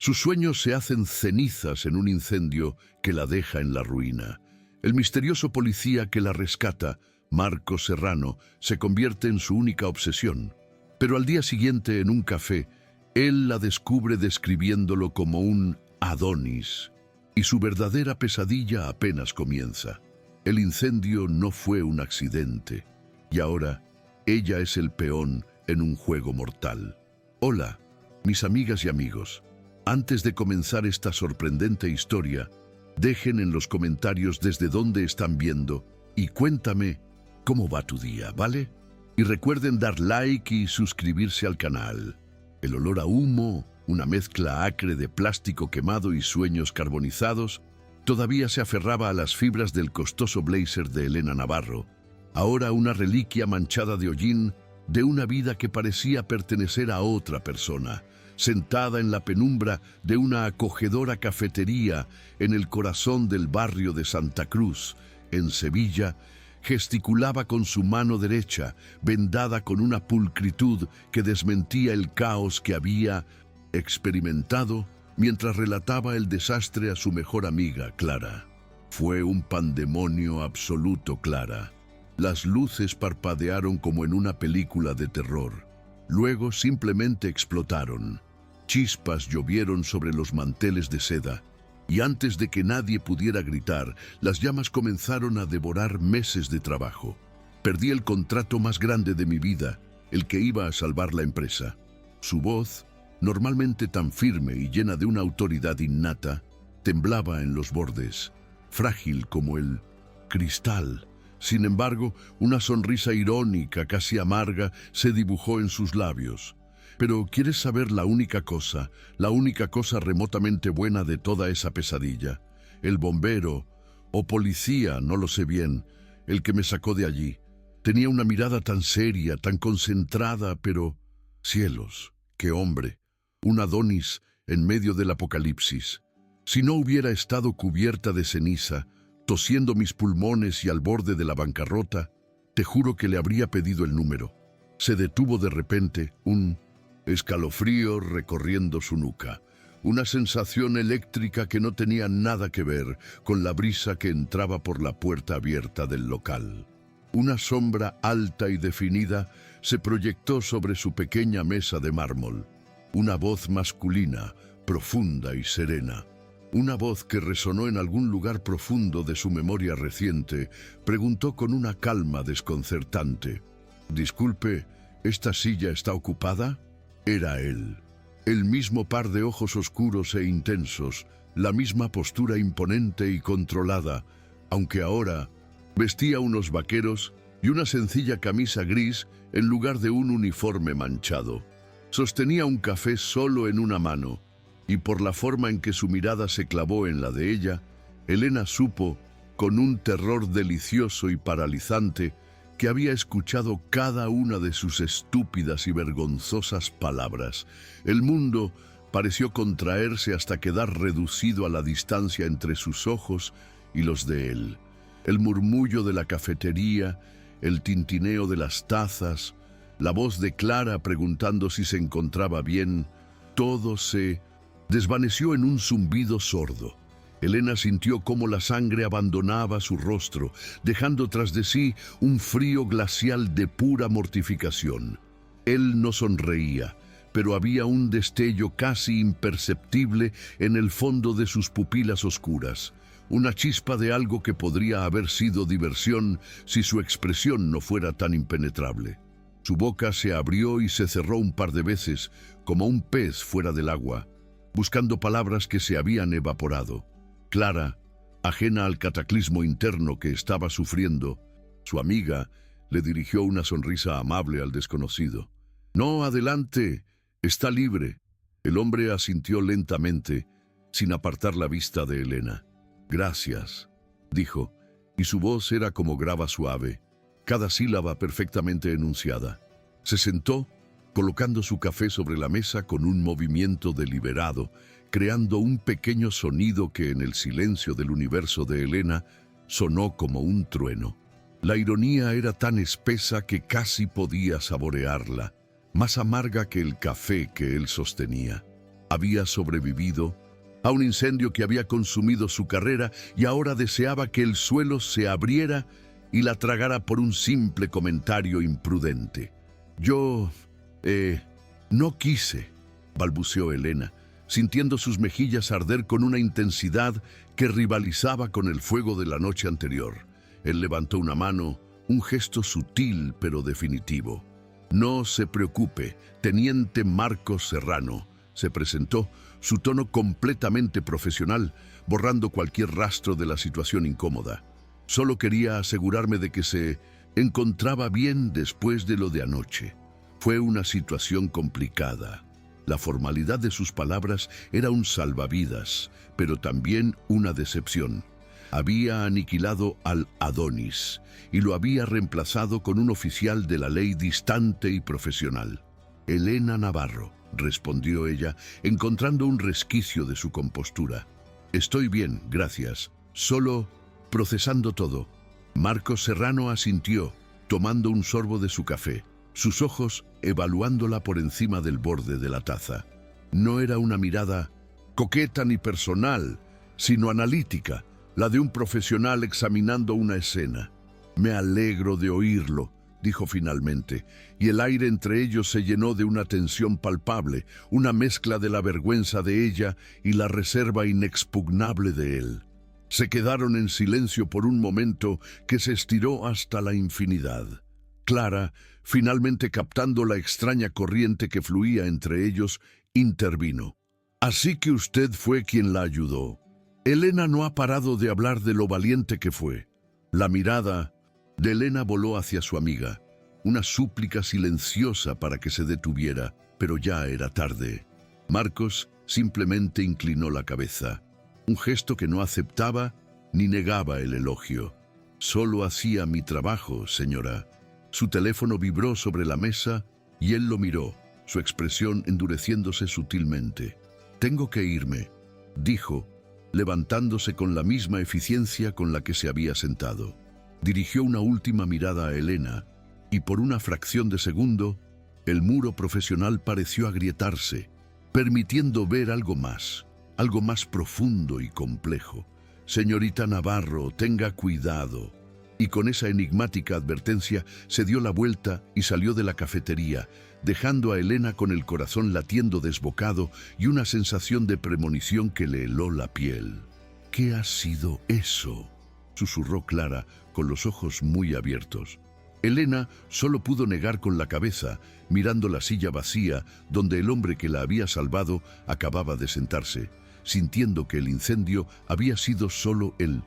Sus sueños se hacen cenizas en un incendio que la deja en la ruina. El misterioso policía que la rescata, Marco Serrano, se convierte en su única obsesión. Pero al día siguiente, en un café, él la descubre describiéndolo como un Adonis, y su verdadera pesadilla apenas comienza. El incendio no fue un accidente, y ahora ella es el peón en un juego mortal. Hola, mis amigas y amigos. Antes de comenzar esta sorprendente historia, dejen en los comentarios desde dónde están viendo y cuéntame cómo va tu día, ¿vale? Y recuerden dar like y suscribirse al canal. El olor a humo, una mezcla acre de plástico quemado y sueños carbonizados, todavía se aferraba a las fibras del costoso blazer de Elena Navarro, ahora una reliquia manchada de hollín de una vida que parecía pertenecer a otra persona, sentada en la penumbra de una acogedora cafetería en el corazón del barrio de Santa Cruz, en Sevilla. Gesticulaba con su mano derecha, vendada con una pulcritud que desmentía el caos que había experimentado mientras relataba el desastre a su mejor amiga, Clara. Fue un pandemonio absoluto, Clara. Las luces parpadearon como en una película de terror. Luego simplemente explotaron. Chispas llovieron sobre los manteles de seda, y antes de que nadie pudiera gritar, las llamas comenzaron a devorar meses de trabajo. Perdí el contrato más grande de mi vida, el que iba a salvar la empresa. Su voz, normalmente tan firme y llena de una autoridad innata, temblaba en los bordes, frágil como el cristal. Sin embargo, una sonrisa irónica, casi amarga, se dibujó en sus labios. Pero ¿quieres saber la única cosa remotamente buena de toda esa pesadilla? El bombero, o policía, no lo sé bien, el que me sacó de allí. Tenía una mirada tan seria, tan concentrada, pero... ¡Cielos! ¡Qué hombre! Un Adonis en medio del apocalipsis. Si no hubiera estado cubierta de ceniza, tosiendo mis pulmones y al borde de la bancarrota, te juro que le habría pedido el número. Se detuvo de repente, un escalofrío recorriendo su nuca, una sensación eléctrica que no tenía nada que ver con la brisa que entraba por la puerta abierta del local. Una sombra alta y definida se proyectó sobre su pequeña mesa de mármol. Una voz masculina, profunda y serena. Una voz que resonó en algún lugar profundo de su memoria reciente, preguntó con una calma desconcertante: «Disculpe, ¿esta silla está ocupada?» Era él. El mismo par de ojos oscuros e intensos, la misma postura imponente y controlada, aunque ahora vestía unos vaqueros y una sencilla camisa gris en lugar de un uniforme manchado. Sostenía un café solo en una mano, y por la forma en que su mirada se clavó en la de ella, Elena supo, con un terror delicioso y paralizante, que había escuchado cada una de sus estúpidas y vergonzosas palabras. El mundo pareció contraerse hasta quedar reducido a la distancia entre sus ojos y los de él. El murmullo de la cafetería, el tintineo de las tazas, la voz de Clara preguntando si se encontraba bien, todo se desvaneció en un zumbido sordo. Elena sintió cómo la sangre abandonaba su rostro, dejando tras de sí un frío glacial de pura mortificación. Él no sonreía, pero había un destello casi imperceptible en el fondo de sus pupilas oscuras, una chispa de algo que podría haber sido diversión si su expresión no fuera tan impenetrable. Su boca se abrió y se cerró un par de veces, como un pez fuera del agua, buscando palabras que se habían evaporado. Clara, ajena al cataclismo interno que estaba sufriendo, su amiga le dirigió una sonrisa amable al desconocido. «No, adelante, está libre». El hombre asintió lentamente, sin apartar la vista de Elena. «Gracias», dijo, y su voz era como grava suave, cada sílaba perfectamente enunciada. Se sentó, colocando su café sobre la mesa con un movimiento deliberado, creando un pequeño sonido que en el silencio del universo de Elena sonó como un trueno. La ironía era tan espesa que casi podía saborearla, más amarga que el café que él sostenía. Había sobrevivido a un incendio que había consumido su carrera y ahora deseaba que el suelo se abriera y la tragara por un simple comentario imprudente. Yo, no quise, balbuceó Elena, sintiendo sus mejillas arder con una intensidad que rivalizaba con el fuego de la noche anterior. Él levantó una mano, un gesto sutil pero definitivo. No se preocupe, teniente Marcos Serrano, se presentó, su tono completamente profesional, borrando cualquier rastro de la situación incómoda. Solo quería asegurarme de que se encontraba bien después de lo de anoche. Fue una situación complicada. La formalidad de sus palabras era un salvavidas, pero también una decepción. Había aniquilado al Adonis y lo había reemplazado con un oficial de la ley distante y profesional. Elena Navarro, respondió ella, encontrando un resquicio de su compostura. Estoy bien, gracias. Solo procesando todo. Marcos Serrano asintió, tomando un sorbo de su café, sus ojos evaluándola por encima del borde de la taza. No era una mirada coqueta ni personal, sino analítica, la de un profesional examinando una escena. Me alegro de oírlo, dijo finalmente, y el aire entre ellos se llenó de una tensión palpable, una mezcla de la vergüenza de ella y la reserva inexpugnable de él. Se quedaron en silencio por un momento que se estiró hasta la infinidad. Clara, finalmente captando la extraña corriente que fluía entre ellos, intervino. Así que usted fue quien la ayudó. Elena no ha parado de hablar de lo valiente que fue. La mirada de Elena voló hacia su amiga, una súplica silenciosa para que se detuviera, pero ya era tarde. Marcos simplemente inclinó la cabeza, un gesto que no aceptaba ni negaba el elogio. Solo hacía mi trabajo, señora. Su teléfono vibró sobre la mesa y él lo miró, su expresión endureciéndose sutilmente. Tengo que irme, dijo, levantándose con la misma eficiencia con la que se había sentado. Dirigió una última mirada a Elena y por una fracción de segundo, el muro profesional pareció agrietarse, permitiendo ver algo más profundo y complejo. Señorita Navarro, tenga cuidado. Y con esa enigmática advertencia se dio la vuelta y salió de la cafetería, dejando a Elena con el corazón latiendo desbocado y una sensación de premonición que le heló la piel. ¿Qué ha sido eso?, susurró Clara, con los ojos muy abiertos. Elena solo pudo negar con la cabeza, mirando la silla vacía donde el hombre que la había salvado acababa de sentarse, sintiendo que el incendio había sido solo el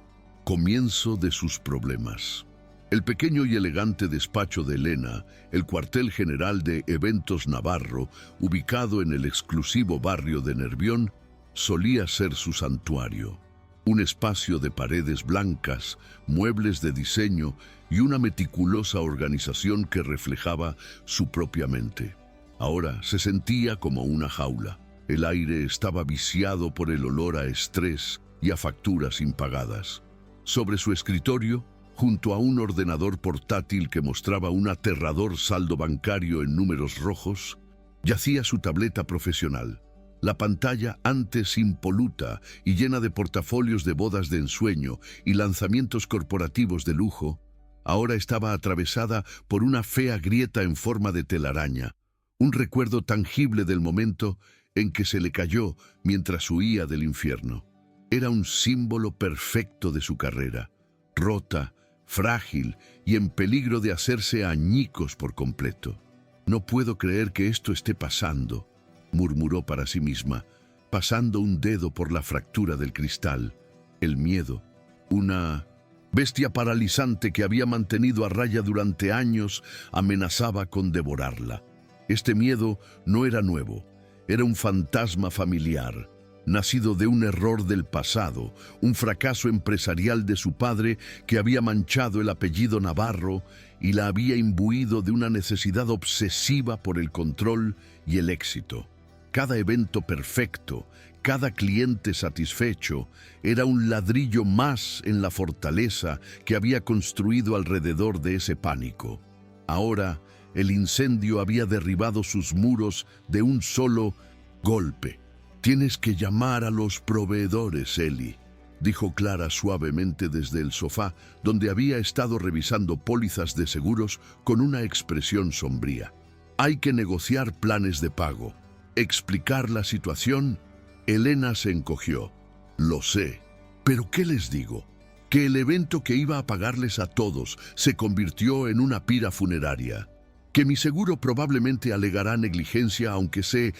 comienzo de sus problemas. El pequeño y elegante despacho de Elena, el cuartel general de Eventos Navarro, ubicado en el exclusivo barrio de Nervión, solía ser su santuario. Un espacio de paredes blancas, muebles de diseño y una meticulosa organización que reflejaba su propia mente. Ahora se sentía como una jaula. El aire estaba viciado por el olor a estrés y a facturas impagadas. Sobre su escritorio, junto a un ordenador portátil que mostraba un aterrador saldo bancario en números rojos, yacía su tableta profesional. La pantalla, antes impoluta y llena de portafolios de bodas de ensueño y lanzamientos corporativos de lujo, ahora estaba atravesada por una fea grieta en forma de telaraña, un recuerdo tangible del momento en que se le cayó mientras huía del infierno. Era un símbolo perfecto de su carrera, rota, frágil y en peligro de hacerse añicos por completo. No puedo creer que esto esté pasando, murmuró para sí misma, pasando un dedo por la fractura del cristal. El miedo, una bestia paralizante que había mantenido a raya durante años, amenazaba con devorarla. Este miedo no era nuevo, era un fantasma familiar, nacido de un error del pasado, un fracaso empresarial de su padre que había manchado el apellido Navarro y la había imbuido de una necesidad obsesiva por el control y el éxito. Cada evento perfecto, cada cliente satisfecho, era un ladrillo más en la fortaleza que había construido alrededor de ese pánico. Ahora, el incendio había derribado sus muros de un solo golpe, Tienes que llamar a los proveedores, Eli, dijo Clara suavemente desde el sofá, donde había estado revisando pólizas de seguros con una expresión sombría. Hay que negociar planes de pago. ¿Explicar la situación? Elena se encogió. Lo sé. ¿Pero qué les digo? Que el evento que iba a pagarles a todos se convirtió en una pira funeraria. Que mi seguro probablemente alegará negligencia, aunque sé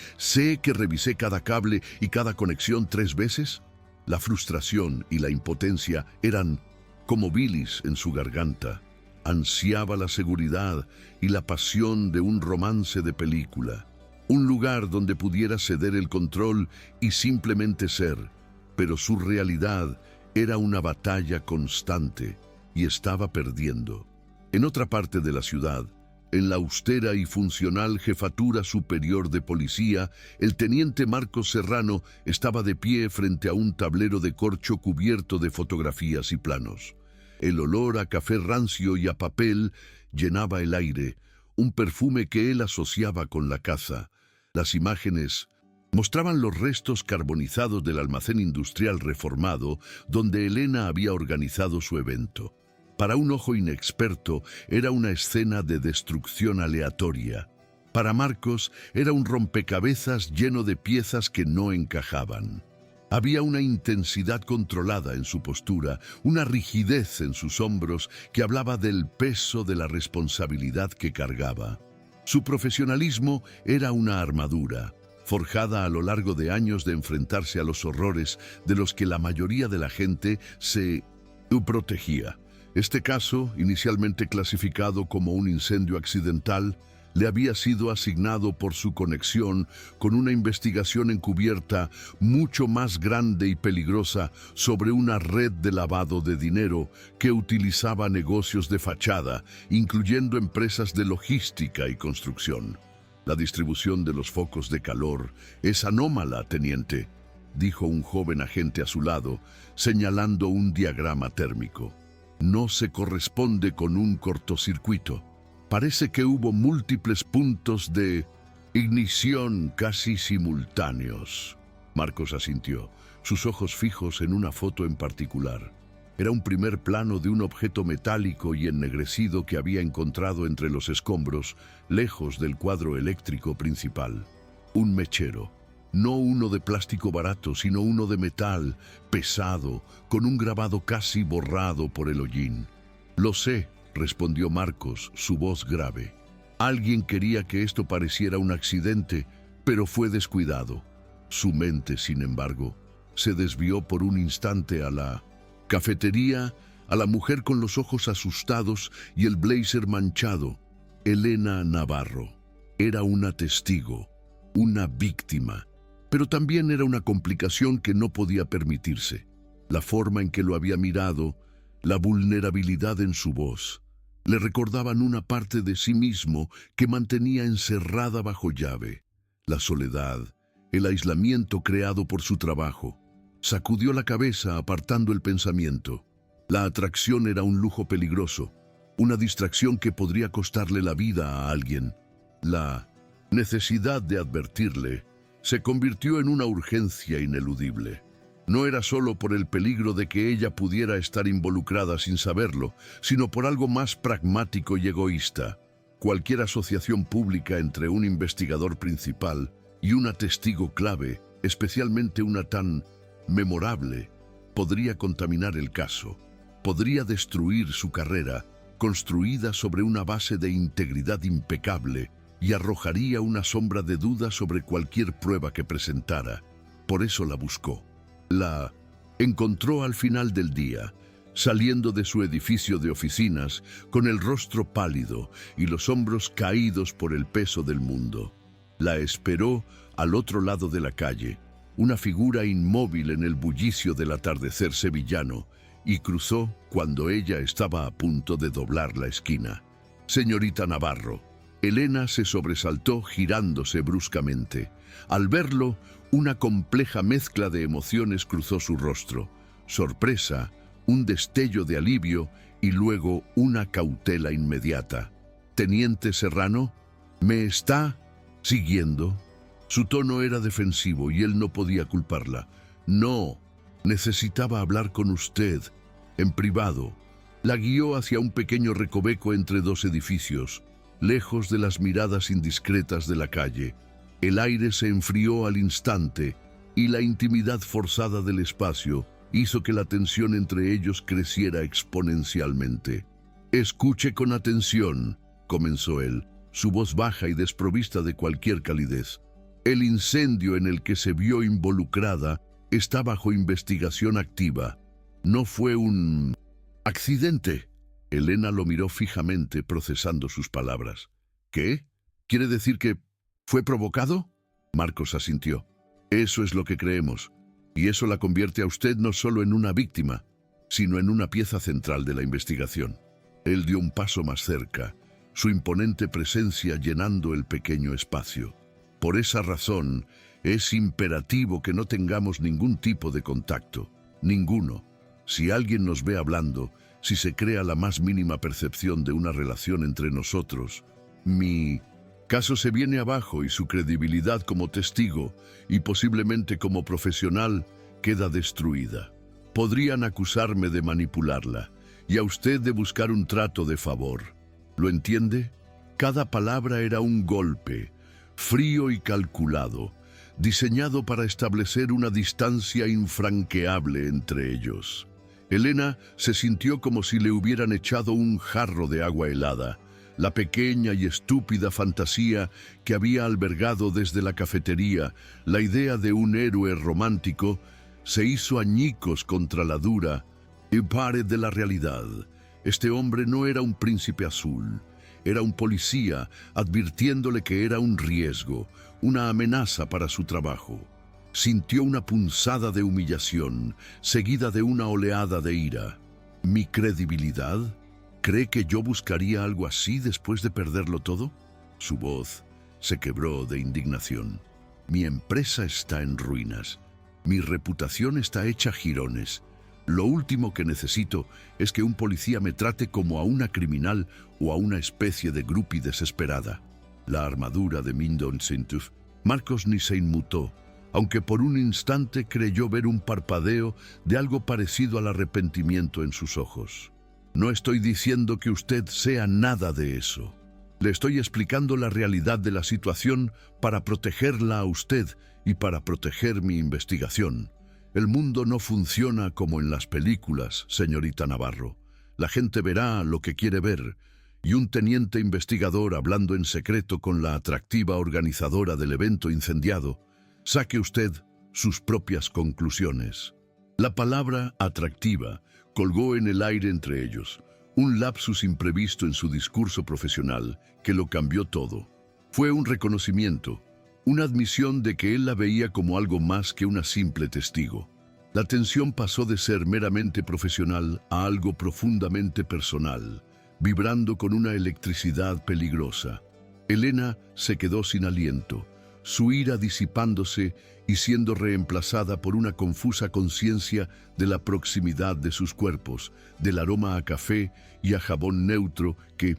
que revisé cada cable y cada conexión 3 veces. La frustración y la impotencia eran como bilis en su garganta. Ansiaba la seguridad y la pasión de un romance de película. Un lugar donde pudiera ceder el control y simplemente ser. Pero su realidad era una batalla constante y estaba perdiendo. En otra parte de la ciudad, en la austera y funcional Jefatura Superior de Policía, el teniente Marcos Serrano estaba de pie frente a un tablero de corcho cubierto de fotografías y planos. El olor a café rancio y a papel llenaba el aire, un perfume que él asociaba con la caza. Las imágenes mostraban los restos carbonizados del almacén industrial reformado donde Elena había organizado su evento. Para un ojo inexperto era una escena de destrucción aleatoria. Para Marcos era un rompecabezas lleno de piezas que no encajaban. Había una intensidad controlada en su postura, una rigidez en sus hombros que hablaba del peso de la responsabilidad que cargaba. Su profesionalismo era una armadura, forjada a lo largo de años de enfrentarse a los horrores de los que la mayoría de la gente se protegía. Este caso, inicialmente clasificado como un incendio accidental, le había sido asignado por su conexión con una investigación encubierta mucho más grande y peligrosa sobre una red de lavado de dinero que utilizaba negocios de fachada, incluyendo empresas de logística y construcción. La distribución de los focos de calor es anómala, teniente, dijo un joven agente a su lado, señalando un diagrama térmico. No se corresponde con un cortocircuito. Parece que hubo múltiples puntos de ignición casi simultáneos. Marcos asintió, sus ojos fijos en una foto en particular. Era un primer plano de un objeto metálico y ennegrecido que había encontrado entre los escombros, lejos del cuadro eléctrico principal. Un mechero. No uno de plástico barato, sino uno de metal, pesado, con un grabado casi borrado por el hollín. Lo sé, respondió Marcos, su voz grave. Alguien quería que esto pareciera un accidente, pero fue descuidado. Su mente, sin embargo, se desvió por un instante a la cafetería, a la mujer con los ojos asustados y el blazer manchado. Elena Navarro. Era una testigo, una víctima. Pero también era una complicación que no podía permitirse. La forma en que lo había mirado, la vulnerabilidad en su voz, le recordaban una parte de sí mismo que mantenía encerrada bajo llave. La soledad, el aislamiento creado por su trabajo. Sacudió la cabeza apartando el pensamiento. La atracción era un lujo peligroso, una distracción que podría costarle la vida a alguien. La necesidad de advertirle se convirtió en una urgencia ineludible. No era solo por el peligro de que ella pudiera estar involucrada sin saberlo, sino por algo más pragmático y egoísta. Cualquier asociación pública entre un investigador principal y una testigo clave, especialmente una tan memorable, podría contaminar el caso, podría destruir su carrera, construida sobre una base de integridad impecable, y arrojaría una sombra de duda sobre cualquier prueba que presentara. Por eso la buscó. La encontró al final del día, saliendo de su edificio de oficinas, con el rostro pálido y los hombros caídos por el peso del mundo. La esperó al otro lado de la calle, una figura inmóvil en el bullicio del atardecer sevillano, y cruzó cuando ella estaba a punto de doblar la esquina. «Señorita Navarro». Elena se sobresaltó girándose bruscamente. Al verlo, una compleja mezcla de emociones cruzó su rostro. Sorpresa, un destello de alivio y luego una cautela inmediata. «Teniente Serrano, ¿me está siguiendo?». Su tono era defensivo y él no podía culparla. No, necesitaba hablar con usted, en privado. La guió hacia un pequeño recoveco entre dos edificios, lejos de las miradas indiscretas de la calle. El aire se enfrió al instante y la intimidad forzada del espacio hizo que la tensión entre ellos creciera exponencialmente. «Escuche con atención», comenzó él, su voz baja y desprovista de cualquier calidez. «El incendio en el que se vio involucrada está bajo investigación activa. No fue un accidente». Elena lo miró fijamente, procesando sus palabras. «¿Qué? ¿Quiere decir que fue provocado?» Marcos asintió. «Eso es lo que creemos. Y eso la convierte a usted no solo en una víctima, sino en una pieza central de la investigación». Él dio un paso más cerca, su imponente presencia llenando el pequeño espacio. «Por esa razón, es imperativo que no tengamos ningún tipo de contacto. Ninguno. Si alguien nos ve hablando, si se crea la más mínima percepción de una relación entre nosotros, mi caso se viene abajo y su credibilidad como testigo y posiblemente como profesional queda destruida. Podrían acusarme de manipularla y a usted de buscar un trato de favor. ¿Lo entiende? Cada palabra era un golpe, frío y calculado, diseñado para establecer una distancia infranqueable entre ellos. Elena se sintió como si le hubieran echado un jarro de agua helada. La pequeña y estúpida fantasía que había albergado desde la cafetería, la idea de un héroe romántico, se hizo añicos contra la dura y pared de la realidad. Este hombre no era un príncipe azul, era un policía advirtiéndole que era un riesgo, una amenaza para su trabajo. Sintió una punzada de humillación, seguida de una oleada de ira. ¿Mi credibilidad? ¿Cree que yo buscaría algo así después de perderlo todo? Su voz se quebró de indignación. Mi empresa está en ruinas. Mi reputación está hecha jirones. Lo último que necesito es que un policía me trate como a una criminal o a una especie de groupie desesperada. La armadura de Mindon Sintuf. Marcos ni se inmutó, aunque por un instante creyó ver un parpadeo de algo parecido al arrepentimiento en sus ojos. No estoy diciendo que usted sea nada de eso. Le estoy explicando la realidad de la situación para protegerla a usted y para proteger mi investigación. El mundo no funciona como en las películas, señorita Navarro. La gente verá lo que quiere ver, y un teniente investigador hablando en secreto con la atractiva organizadora del evento incendiado, saque usted sus propias conclusiones. La palabra atractiva colgó en el aire entre ellos, un lapsus imprevisto en su discurso profesional que lo cambió todo. Fue un reconocimiento, una admisión de que él la veía como algo más que una simple testigo. La tensión pasó de ser meramente profesional a algo profundamente personal, vibrando con una electricidad peligrosa. Elena se quedó sin aliento, su ira disipándose y siendo reemplazada por una confusa conciencia de la proximidad de sus cuerpos, del aroma a café y a jabón neutro que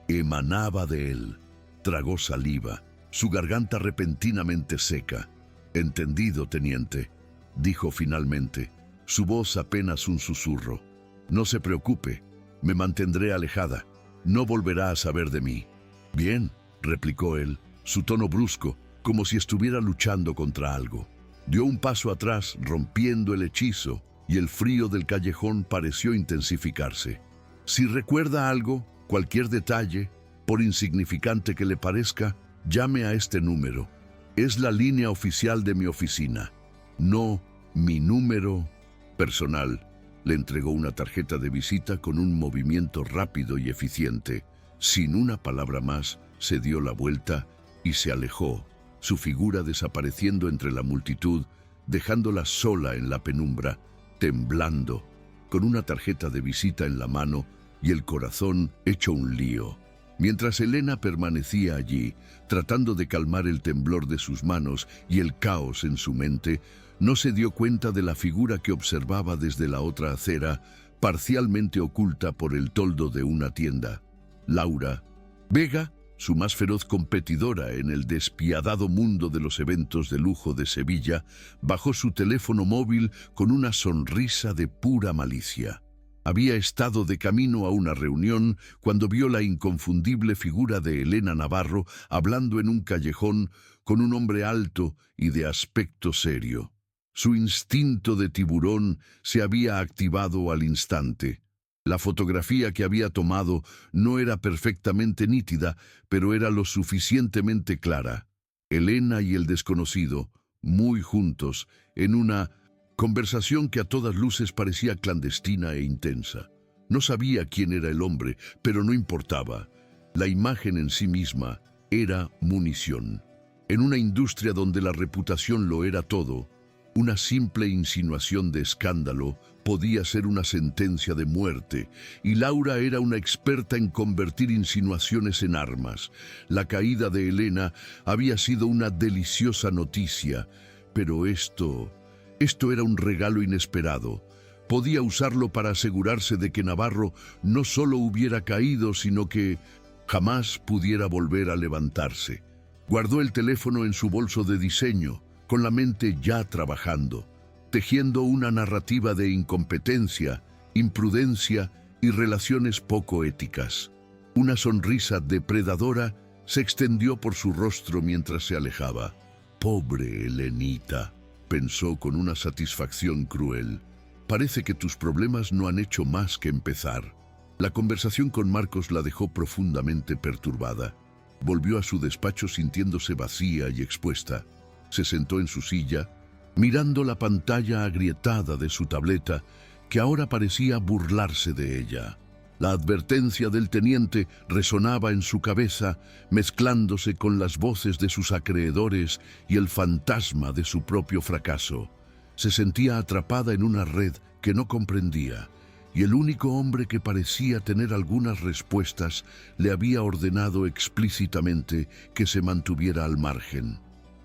emanaba de él. Tragó saliva, su garganta repentinamente seca. «Entendido, teniente», dijo finalmente, su voz apenas un susurro. «No se preocupe, me mantendré alejada. No volverá a saber de mí». «Bien», replicó él, su tono brusco, como si estuviera luchando contra algo. Dio un paso atrás, rompiendo el hechizo, y el frío del callejón pareció intensificarse. «Si recuerda algo, cualquier detalle, por insignificante que le parezca, llame a este número. Es la línea oficial de mi oficina. No mi número personal». Le entregó una tarjeta de visita con un movimiento rápido y eficiente. Sin una palabra más, se dio la vuelta y se alejó, su figura desapareciendo entre la multitud, dejándola sola en la penumbra, temblando, con una tarjeta de visita en la mano y el corazón hecho un lío. Mientras Elena permanecía allí, tratando de calmar el temblor de sus manos y el caos en su mente, no se dio cuenta de la figura que observaba desde la otra acera, parcialmente oculta por el toldo de una tienda. «Laura». «Vega», su más feroz competidora en el despiadado mundo de los eventos de lujo de Sevilla, bajó su teléfono móvil con una sonrisa de pura malicia. Había estado de camino a una reunión cuando vio la inconfundible figura de Elena Navarro hablando en un callejón con un hombre alto y de aspecto serio. Su instinto de tiburón se había activado al instante. La fotografía que había tomado no era perfectamente nítida, pero era lo suficientemente clara. Elena y el desconocido, muy juntos, en una conversación que a todas luces parecía clandestina e intensa. No sabía quién era el hombre, pero no importaba. La imagen en sí misma era munición. En una industria donde la reputación lo era todo, una simple insinuación de escándalo podía ser una sentencia de muerte, y Laura era una experta en convertir insinuaciones en armas. La caída de Elena había sido una deliciosa noticia, pero esto era un regalo inesperado. Podía usarlo para asegurarse de que Navarro no solo hubiera caído, sino que jamás pudiera volver a levantarse. Guardó el teléfono en su bolso de diseño, con la mente ya trabajando, tejiendo una narrativa de incompetencia, imprudencia y relaciones poco éticas. Una sonrisa depredadora se extendió por su rostro mientras se alejaba. «Pobre Elenita», pensó con una satisfacción cruel. «Parece que tus problemas no han hecho más que empezar». La conversación con Marcos la dejó profundamente perturbada. Volvió a su despacho sintiéndose vacía y expuesta. Se sentó en su silla, mirando la pantalla agrietada de su tableta, que ahora parecía burlarse de ella. La advertencia del teniente resonaba en su cabeza, mezclándose con las voces de sus acreedores y el fantasma de su propio fracaso. Se sentía atrapada en una red que no comprendía, y el único hombre que parecía tener algunas respuestas le había ordenado explícitamente que se mantuviera al margen.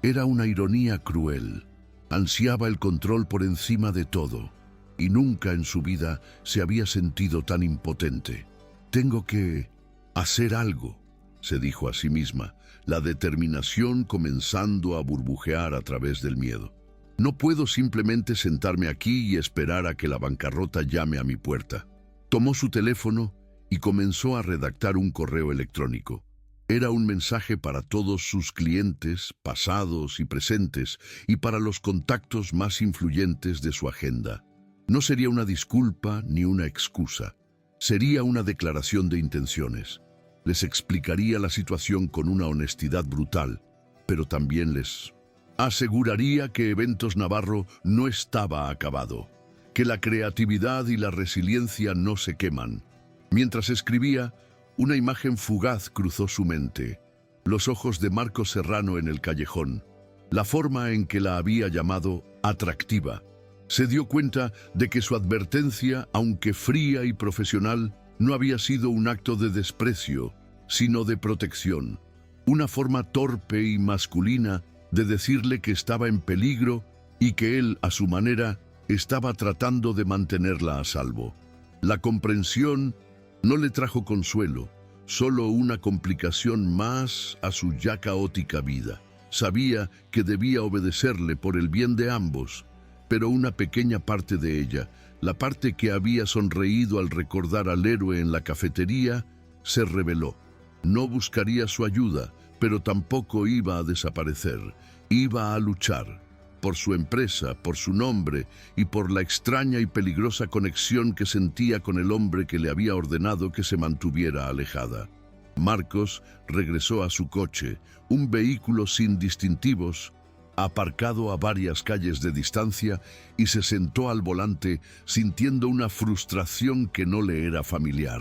Era una ironía cruel. Ansiaba el control por encima de todo, y nunca en su vida se había sentido tan impotente. «Tengo que hacer algo», se dijo a sí misma, la determinación comenzando a burbujear a través del miedo. «No puedo simplemente sentarme aquí y esperar a que la bancarrota llame a mi puerta». Tomó su teléfono y comenzó a redactar un correo electrónico. Era un mensaje para todos sus clientes, pasados y presentes, y para los contactos más influyentes de su agenda. No sería una disculpa ni una excusa. Sería una declaración de intenciones. Les explicaría la situación con una honestidad brutal, pero también les aseguraría que Eventos Navarro no estaba acabado, que la creatividad y la resiliencia no se queman. Mientras escribía, una imagen fugaz cruzó su mente. Los ojos de Marcos Serrano en el callejón, la forma en que la había llamado atractiva. Se dio cuenta de que su advertencia, aunque fría y profesional, no había sido un acto de desprecio, sino de protección. Una forma torpe y masculina de decirle que estaba en peligro y que él, a su manera, estaba tratando de mantenerla a salvo. La comprensión no le trajo consuelo, solo una complicación más a su ya caótica vida. Sabía que debía obedecerle por el bien de ambos, pero una pequeña parte de ella, la parte que había sonreído al recordar al héroe en la cafetería, se rebeló. No buscaría su ayuda, pero tampoco iba a desaparecer. Iba a luchar por su empresa, por su nombre y por la extraña y peligrosa conexión que sentía con el hombre que le había ordenado que se mantuviera alejada. Marcos regresó a su coche, un vehículo sin distintivos, aparcado a varias calles de distancia, y se sentó al volante sintiendo una frustración que no le era familiar.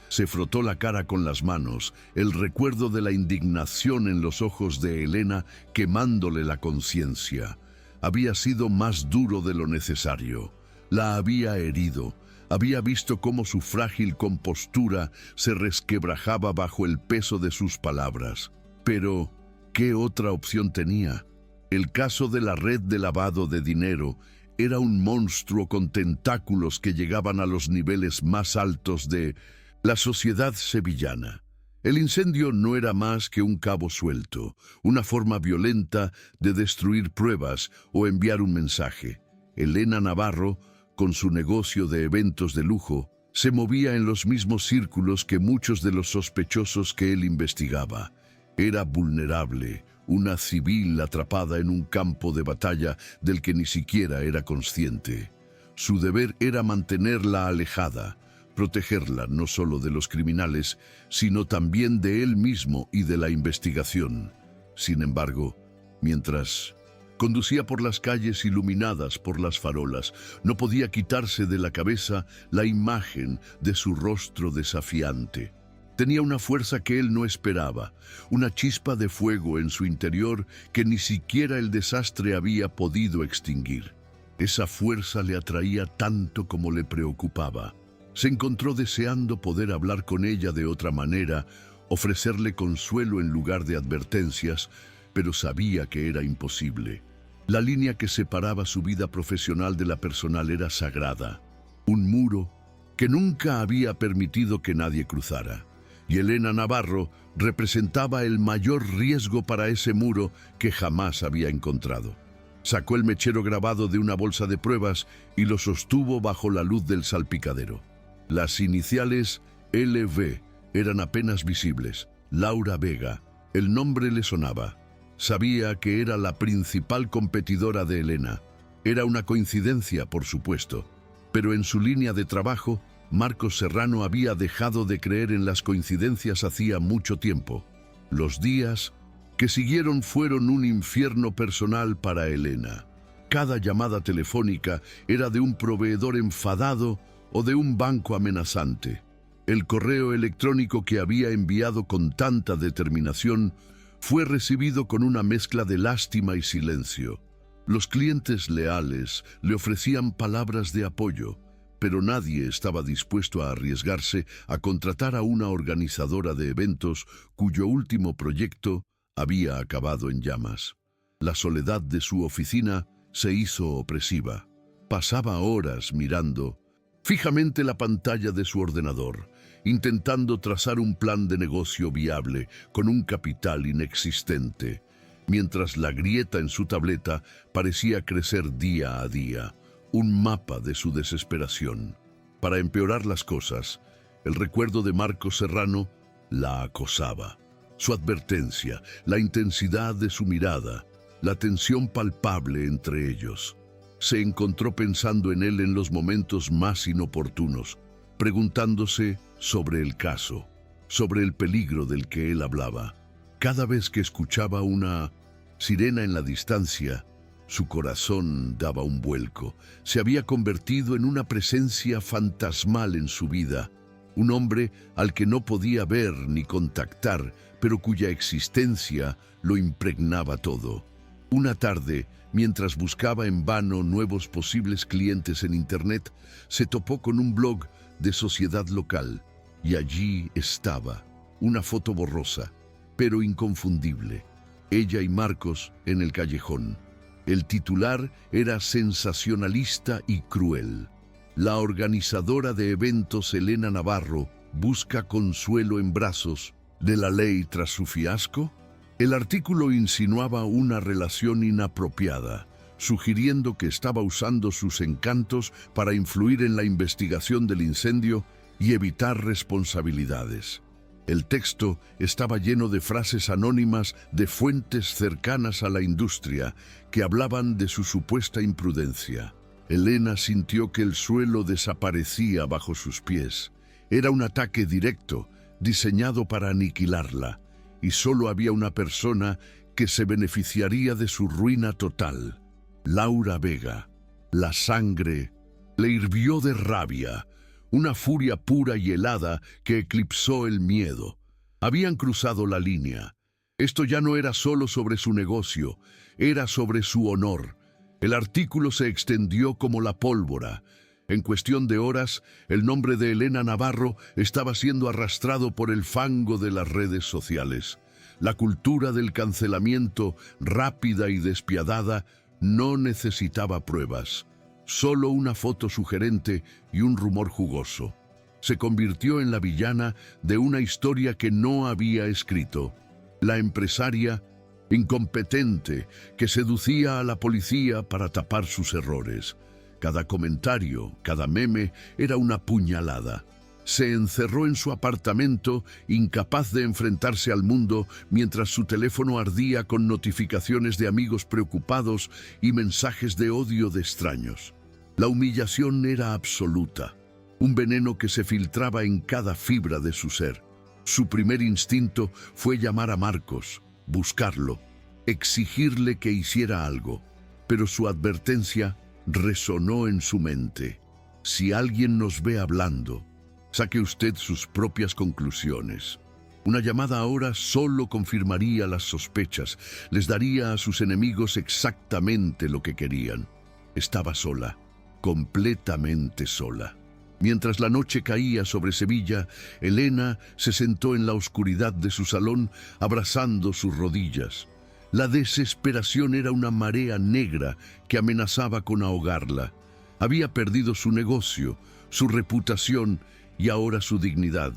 Se frotó la cara con las manos, el recuerdo de la indignación en los ojos de Elena quemándole la conciencia. Había sido más duro de lo necesario. La había herido. Había visto cómo su frágil compostura se resquebrajaba bajo el peso de sus palabras. Pero, ¿qué otra opción tenía? El caso de la red de lavado de dinero era un monstruo con tentáculos que llegaban a los niveles más altos de la sociedad sevillana. El incendio no era más que un cabo suelto, una forma violenta de destruir pruebas o enviar un mensaje. Elena Navarro, con su negocio de eventos de lujo, se movía en los mismos círculos que muchos de los sospechosos que él investigaba. Era vulnerable, una civil atrapada en un campo de batalla del que ni siquiera era consciente. Su deber era mantenerla alejada, protegerla no solo de los criminales, sino también de él mismo y de la investigación. Sin embargo, mientras conducía por las calles iluminadas por las farolas, no podía quitarse de la cabeza la imagen de su rostro desafiante. Tenía una fuerza que él no esperaba, una chispa de fuego en su interior que ni siquiera el desastre había podido extinguir. Esa fuerza le atraía tanto como le preocupaba. Se encontró deseando poder hablar con ella de otra manera, ofrecerle consuelo en lugar de advertencias, pero sabía que era imposible. La línea que separaba su vida profesional de la personal era sagrada, un muro que nunca había permitido que nadie cruzara. Y Elena Navarro representaba el mayor riesgo para ese muro que jamás había encontrado. Sacó el mechero grabado de una bolsa de pruebas y lo sostuvo bajo la luz del salpicadero. Las iniciales LV eran apenas visibles. Laura Vega. El nombre le sonaba. Sabía que era la principal competidora de Elena. Era una coincidencia, por supuesto, pero en su línea de trabajo, Marcos Serrano había dejado de creer en las coincidencias hacía mucho tiempo. Los días que siguieron fueron un infierno personal para Elena. Cada llamada telefónica era de un proveedor enfadado o de un banco amenazante. El correo electrónico que había enviado con tanta determinación fue recibido con una mezcla de lástima y silencio. Los clientes leales le ofrecían palabras de apoyo, pero nadie estaba dispuesto a arriesgarse a contratar a una organizadora de eventos cuyo último proyecto había acabado en llamas. La soledad de su oficina se hizo opresiva. Pasaba horas mirando fijamente la pantalla de su ordenador, intentando trazar un plan de negocio viable con un capital inexistente, mientras la grieta en su tableta parecía crecer día a día, un mapa de su desesperación. Para empeorar las cosas, el recuerdo de Marcos Serrano la acosaba. Su advertencia, la intensidad de su mirada, la tensión palpable entre ellos. Se encontró pensando en él en los momentos más inoportunos, preguntándose sobre el caso, sobre el peligro del que él hablaba. Cada vez que escuchaba una sirena en la distancia, su corazón daba un vuelco. Se había convertido en una presencia fantasmal en su vida, un hombre al que no podía ver ni contactar, pero cuya existencia lo impregnaba todo. Una tarde, mientras buscaba en vano nuevos posibles clientes en Internet, se topó con un blog de sociedad local, y allí estaba, una foto borrosa, pero inconfundible. Ella y Marcos en el callejón. El titular era sensacionalista y cruel. La organizadora de eventos Elena Navarro busca consuelo en brazos de la ley tras su fiasco. El artículo insinuaba una relación inapropiada, sugiriendo que estaba usando sus encantos para influir en la investigación del incendio y evitar responsabilidades. El texto estaba lleno de frases anónimas de fuentes cercanas a la industria que hablaban de su supuesta imprudencia. Elena sintió que el suelo desaparecía bajo sus pies. Era un ataque directo, diseñado para aniquilarla, y solo había una persona que se beneficiaría de su ruina total: Laura Vega. La sangre le hirvió de rabia, una furia pura y helada que eclipsó el miedo. Habían cruzado la línea. Esto ya no era solo sobre su negocio, era sobre su honor. El artículo se extendió como la pólvora. En cuestión de horas, el nombre de Elena Navarro estaba siendo arrastrado por el fango de las redes sociales. La cultura del cancelamiento, rápida y despiadada, no necesitaba pruebas. Solo una foto sugerente y un rumor jugoso. Se convirtió en la villana de una historia que no había escrito. La empresaria incompetente que seducía a la policía para tapar sus errores. Cada comentario, cada meme era una puñalada. Se encerró en su apartamento, incapaz de enfrentarse al mundo, mientras su teléfono ardía con notificaciones de amigos preocupados y mensajes de odio de extraños. La humillación era absoluta, un veneno que se filtraba en cada fibra de su ser. Su primer instinto fue llamar a Marcos, buscarlo, exigirle que hiciera algo, pero su advertencia resonó en su mente. Si alguien nos ve hablando, saque usted sus propias conclusiones. Una llamada ahora solo confirmaría las sospechas, les daría a sus enemigos exactamente lo que querían. Estaba sola, completamente sola. Mientras la noche caía sobre Sevilla, Elena se sentó en la oscuridad de su salón, abrazando sus rodillas. La desesperación era una marea negra que amenazaba con ahogarla. Había perdido su negocio, su reputación y ahora su dignidad.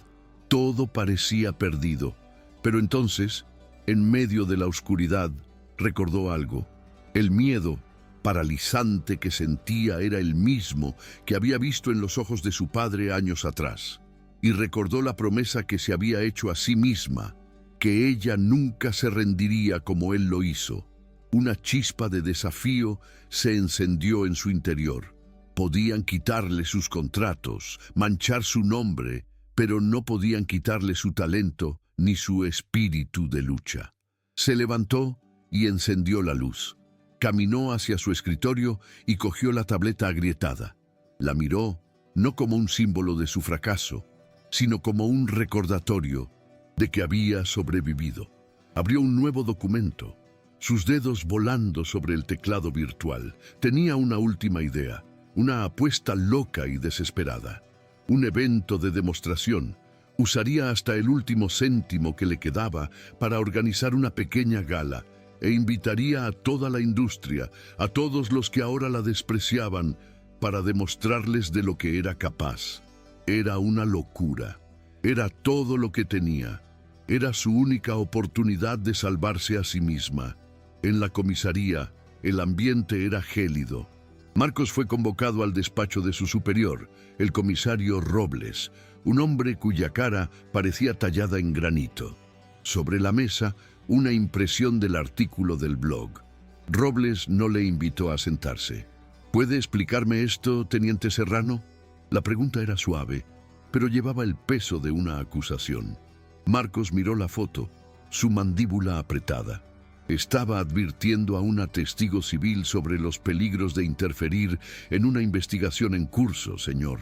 Todo parecía perdido. Pero entonces, en medio de la oscuridad, recordó algo. El miedo paralizante que sentía era el mismo que había visto en los ojos de su padre años atrás. Y recordó la promesa que se había hecho a sí misma, que ella nunca se rendiría como él lo hizo. Una chispa de desafío se encendió en su interior. Podían quitarle sus contratos, manchar su nombre, pero no podían quitarle su talento ni su espíritu de lucha. Se levantó y encendió la luz. Caminó hacia su escritorio y cogió la tableta agrietada. La miró no como un símbolo de su fracaso, sino como un recordatorio de que había sobrevivido. Abrió un nuevo documento, sus dedos volando sobre el teclado virtual. Tenía una última idea, una apuesta loca y desesperada. Un evento de demostración. Usaría hasta el último céntimo que le quedaba para organizar una pequeña gala e invitaría a toda la industria, a todos los que ahora la despreciaban, para demostrarles de lo que era capaz. Era una locura. Era todo lo que tenía. Era su única oportunidad de salvarse a sí misma. En la comisaría, el ambiente era gélido. Marcos fue convocado al despacho de su superior, el comisario Robles, un hombre cuya cara parecía tallada en granito. Sobre la mesa, una impresión del artículo del blog. Robles no le invitó a sentarse. ¿Puede explicarme esto, teniente Serrano? La pregunta era suave, pero llevaba el peso de una acusación. Marcos miró la foto, su mandíbula apretada. Estaba advirtiendo a una testigo civil sobre los peligros de interferir en una investigación en curso, señor.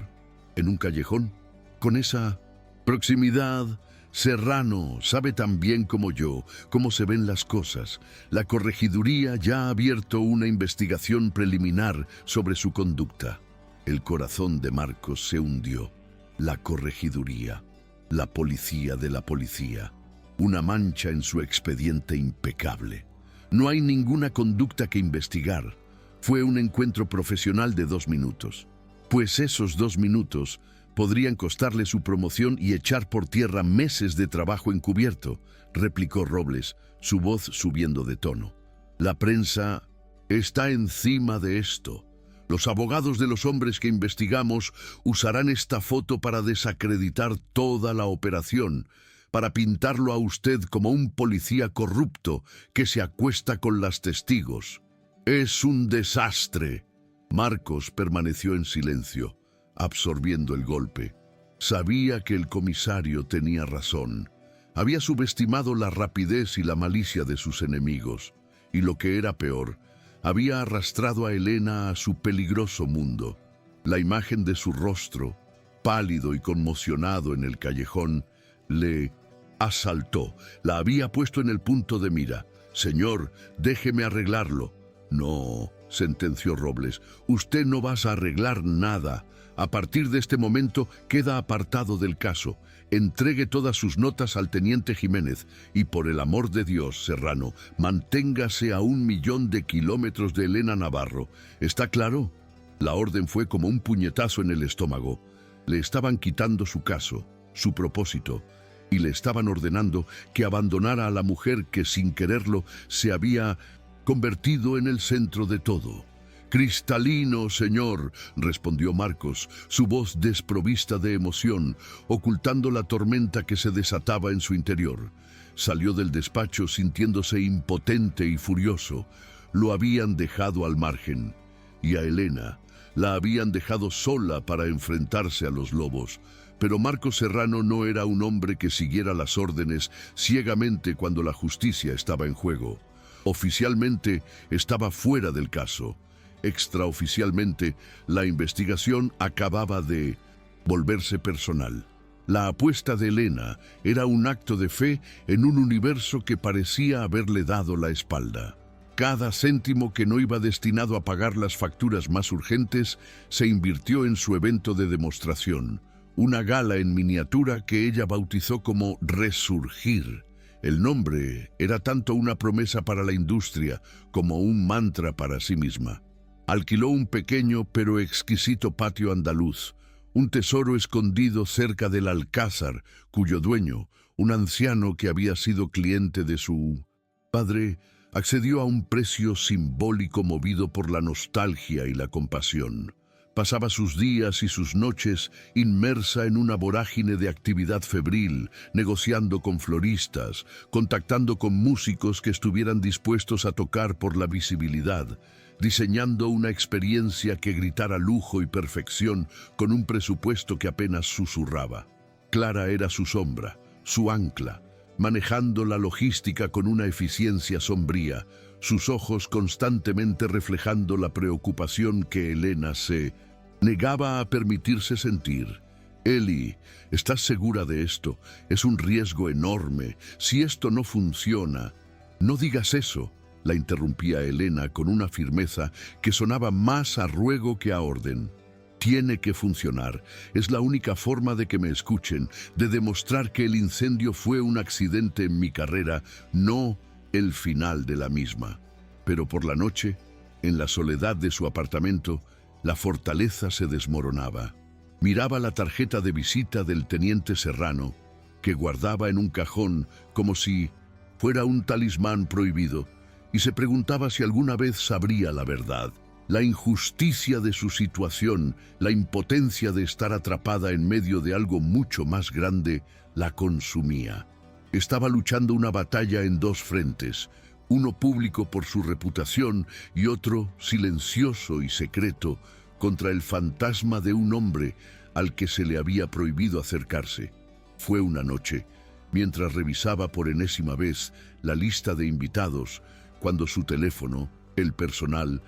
¿En un callejón? Con esa proximidad, Serrano sabe tan bien como yo cómo se ven las cosas. La corregiduría ya ha abierto una investigación preliminar sobre su conducta. El corazón de Marcos se hundió. La corregiduría, la policía de la policía, una mancha en su expediente impecable. No hay ninguna conducta que investigar. Fue un encuentro profesional de 2 minutos. Pues esos 2 minutos podrían costarle su promoción y echar por tierra meses de trabajo encubierto, replicó Robles, su voz subiendo de tono. La prensa está encima de esto. Los abogados de los hombres que investigamos usarán esta foto para desacreditar toda la operación, para pintarlo a usted como un policía corrupto que se acuesta con las testigos. Es un desastre. Marcos permaneció en silencio, absorbiendo el golpe. Sabía que el comisario tenía razón. Había subestimado la rapidez y la malicia de sus enemigos, y lo que era peor, había arrastrado a Elena a su peligroso mundo. La imagen de su rostro, pálido y conmocionado en el callejón, le asaltó. La había puesto en el punto de mira. «Señor, déjeme arreglarlo». «No», sentenció Robles, «usted no va a arreglar nada. A partir de este momento queda apartado del caso. Entregue todas sus notas al teniente Jiménez y, por el amor de Dios, Serrano, manténgase a 1.000.000 de kilómetros de Elena Navarro. ¿Está claro?». La orden fue como un puñetazo en el estómago. Le estaban quitando su caso, su propósito, y le estaban ordenando que abandonara a la mujer que sin quererlo se había convertido en el centro de todo. «Cristalino, señor», respondió Marcos, su voz desprovista de emoción, ocultando la tormenta que se desataba en su interior. Salió del despacho sintiéndose impotente y furioso. Lo habían dejado al margen. Y a Elena la habían dejado sola para enfrentarse a los lobos. Pero Marcos Serrano no era un hombre que siguiera las órdenes ciegamente cuando la justicia estaba en juego. Oficialmente estaba fuera del caso. Extraoficialmente, la investigación acababa de volverse personal. La apuesta de Elena era un acto de fe en un universo que parecía haberle dado la espalda. Cada céntimo que no iba destinado a pagar las facturas más urgentes se invirtió en su evento de demostración, una gala en miniatura que ella bautizó como Resurgir. El nombre era tanto una promesa para la industria como un mantra para sí misma. Alquiló un pequeño pero exquisito patio andaluz, un tesoro escondido cerca del Alcázar, cuyo dueño, un anciano que había sido cliente de su padre, accedió a un precio simbólico movido por la nostalgia y la compasión. Pasaba sus días y sus noches inmersa en una vorágine de actividad febril, negociando con floristas, contactando con músicos que estuvieran dispuestos a tocar por la visibilidad, diseñando una experiencia que gritara lujo y perfección con un presupuesto que apenas susurraba. Clara era su sombra, su ancla, manejando la logística con una eficiencia sombría, sus ojos constantemente reflejando la preocupación que Elena se negaba a permitirse sentir. «Eli, ¿estás segura de esto? Es un riesgo enorme. Si esto no funciona...» «No digas eso», la interrumpía Elena con una firmeza que sonaba más a ruego que a orden. «Tiene que funcionar. Es la única forma de que me escuchen, de demostrar que el incendio fue un accidente en mi carrera, no el final de la misma». Pero por la noche, en la soledad de su apartamento, la fortaleza se desmoronaba. Miraba la tarjeta de visita del teniente Serrano, que guardaba en un cajón como si fuera un talismán prohibido, y se preguntaba si alguna vez sabría la verdad. La injusticia de su situación, la impotencia de estar atrapada en medio de algo mucho más grande, la consumía. Estaba luchando una batalla en dos frentes, uno público por su reputación y otro silencioso y secreto contra el fantasma de un hombre al que se le había prohibido acercarse. Fue una noche, mientras revisaba por enésima vez la lista de invitados, cuando su teléfono, el personal,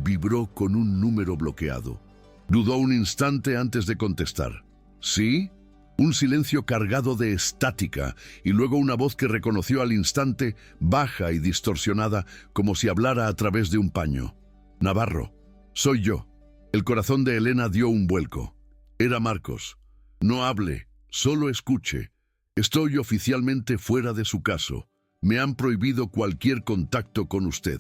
vibró con un número bloqueado. Dudó un instante antes de contestar. ¿Sí? Un silencio cargado de estática y luego una voz que reconoció al instante, baja y distorsionada, como si hablara a través de un paño. «Navarro, soy yo». El corazón de Elena dio un vuelco. Era Marcos. «No hable, solo escuche. Estoy oficialmente fuera de su caso. Me han prohibido cualquier contacto con usted.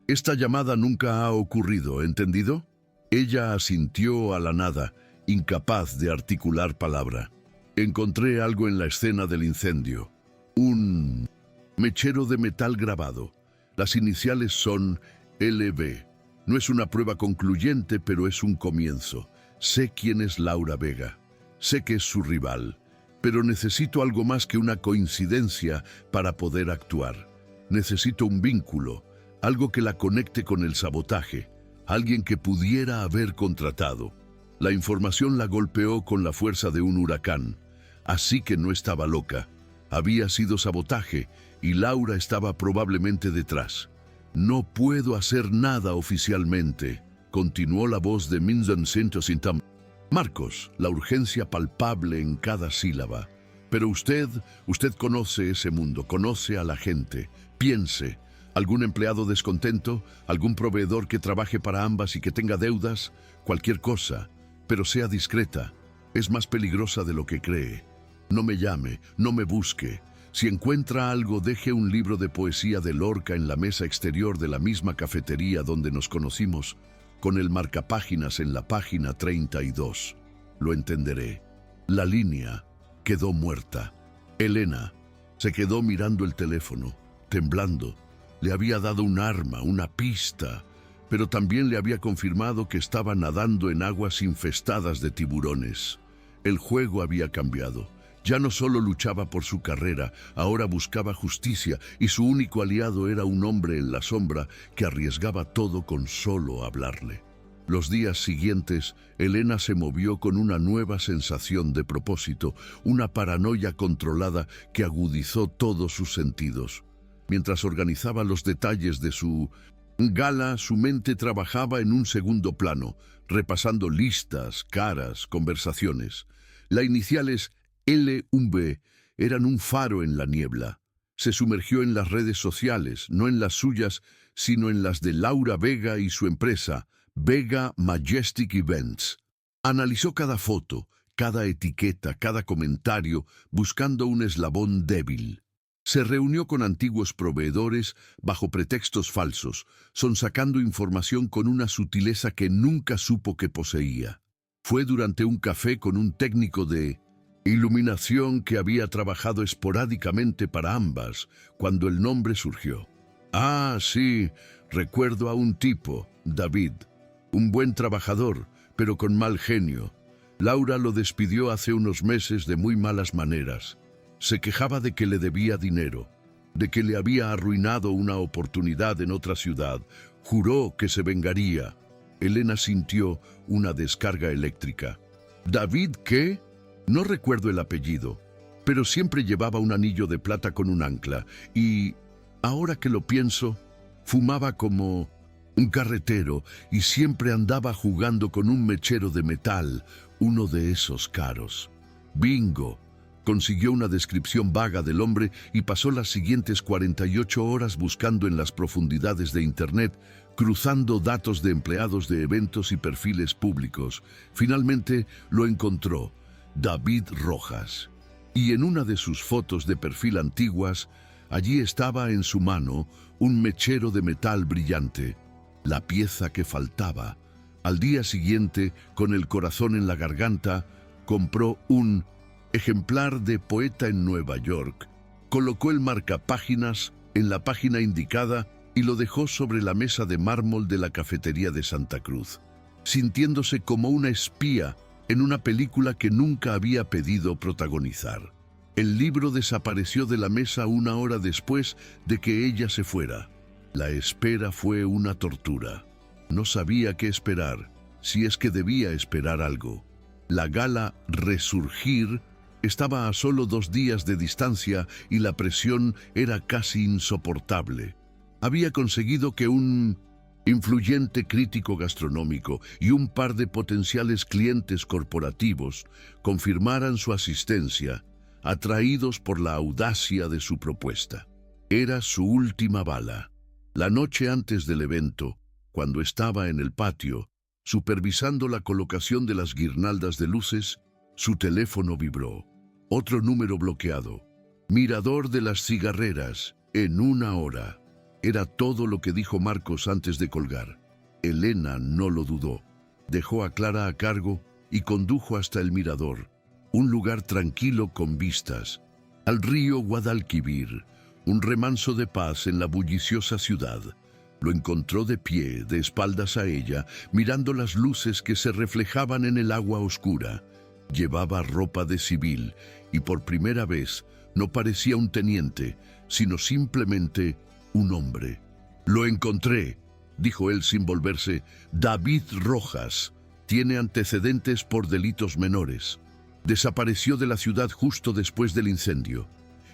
Esta llamada nunca ha ocurrido, ¿entendido?» Ella asintió a la nada, incapaz de articular palabra. «Encontré algo en la escena del incendio. Un mechero de metal grabado. Las iniciales son LB. No es una prueba concluyente, pero es un comienzo. Sé quién es Laura Vega. Sé que es su rival. Pero necesito algo más que una coincidencia para poder actuar. Necesito un vínculo, algo que la conecte con el sabotaje, alguien que pudiera haber contratado». La información la golpeó con la fuerza de un huracán. Así que no estaba loca. Había sido sabotaje y Laura estaba probablemente detrás. «No puedo hacer nada oficialmente», continuó la voz de Minzon Sintam. «Marcos», la urgencia palpable en cada sílaba. «Pero usted conoce ese mundo, conoce a la gente. Piense, ¿algún empleado descontento? ¿Algún proveedor que trabaje para ambas y que tenga deudas? Cualquier cosa. Pero sea discreta. Es más peligrosa de lo que cree. No me llame, no me busque. Si encuentra algo, deje un libro de poesía de Lorca en la mesa exterior de la misma cafetería donde nos conocimos, con el marcapáginas en la página 32. lo entenderé. La línea quedó muerta. Elena se quedó mirando el teléfono, temblando. Le había dado un arma, una pista, pero también le había confirmado que estaba nadando en aguas infestadas de tiburones. El juego había cambiado. Ya no solo luchaba por su carrera, ahora buscaba justicia, y su único aliado era un hombre en la sombra que arriesgaba todo con solo hablarle. Los días siguientes, Elena se movió con una nueva sensación de propósito, una paranoia controlada que agudizó todos sus sentidos. Mientras organizaba los detalles de su gala, su mente trabajaba en un segundo plano, repasando listas, caras, conversaciones. Las iniciales LV eran un faro en la niebla. Se sumergió en las redes sociales, no en las suyas, sino en las de Laura Vega y su empresa, Vega Majestic Events. Analizó cada foto, cada etiqueta, cada comentario, buscando un eslabón débil. Se reunió con antiguos proveedores bajo pretextos falsos, sonsacando información con una sutileza que nunca supo que poseía. Fue durante un café con un técnico de iluminación que había trabajado esporádicamente para ambas, cuando el nombre surgió. Ah, sí, recuerdo a un tipo, David. Un buen trabajador, pero con mal genio. Laura lo despidió hace unos meses de muy malas maneras. Se quejaba de que le debía dinero, de que le había arruinado una oportunidad en otra ciudad. Juró que se vengaría. Elena sintió una descarga eléctrica. ¿David qué? No recuerdo el apellido, pero siempre llevaba un anillo de plata con un ancla y, ahora que lo pienso, fumaba como un carretero y siempre andaba jugando con un mechero de metal, uno de esos caros. Bingo. Consiguió una descripción vaga del hombre y pasó las siguientes 48 horas buscando en las profundidades de Internet, cruzando datos de empleados de eventos y perfiles públicos. Finalmente lo encontró, David Rojas. Y en una de sus fotos de perfil antiguas, allí estaba en su mano un mechero de metal brillante, la pieza que faltaba. Al día siguiente, con el corazón en la garganta, compró un ejemplar de Poeta en Nueva York, colocó el marcapáginas en la página indicada y lo dejó sobre la mesa de mármol de la cafetería de Santa Cruz, sintiéndose como una espía en una película que nunca había pedido protagonizar. El libro desapareció de la mesa una hora después de que ella se fuera. La espera fue una tortura. No sabía qué esperar, si es que debía esperar algo. La gala Resurgir estaba a solo 2 días de distancia y la presión era casi insoportable. Había conseguido que un influyente crítico gastronómico y un par de potenciales clientes corporativos confirmaran su asistencia, atraídos por la audacia de su propuesta. Era su última bala. La noche antes del evento, cuando estaba en el patio, supervisando la colocación de las guirnaldas de luces, su teléfono vibró. Otro número bloqueado. Mirador de las cigarreras, en 1 hora. Era todo lo que dijo Marcos antes de colgar. Elena no lo dudó. Dejó a Clara a cargo y condujo hasta el mirador, un lugar tranquilo con vistas al río Guadalquivir, un remanso de paz en la bulliciosa ciudad. Lo encontró de pie, de espaldas a ella, mirando las luces que se reflejaban en el agua oscura. Llevaba ropa de civil y por primera vez no parecía un teniente, sino simplemente un hombre. «Lo encontré», dijo él sin volverse. «David Rojas. Tiene antecedentes por delitos menores. Desapareció de la ciudad justo después del incendio.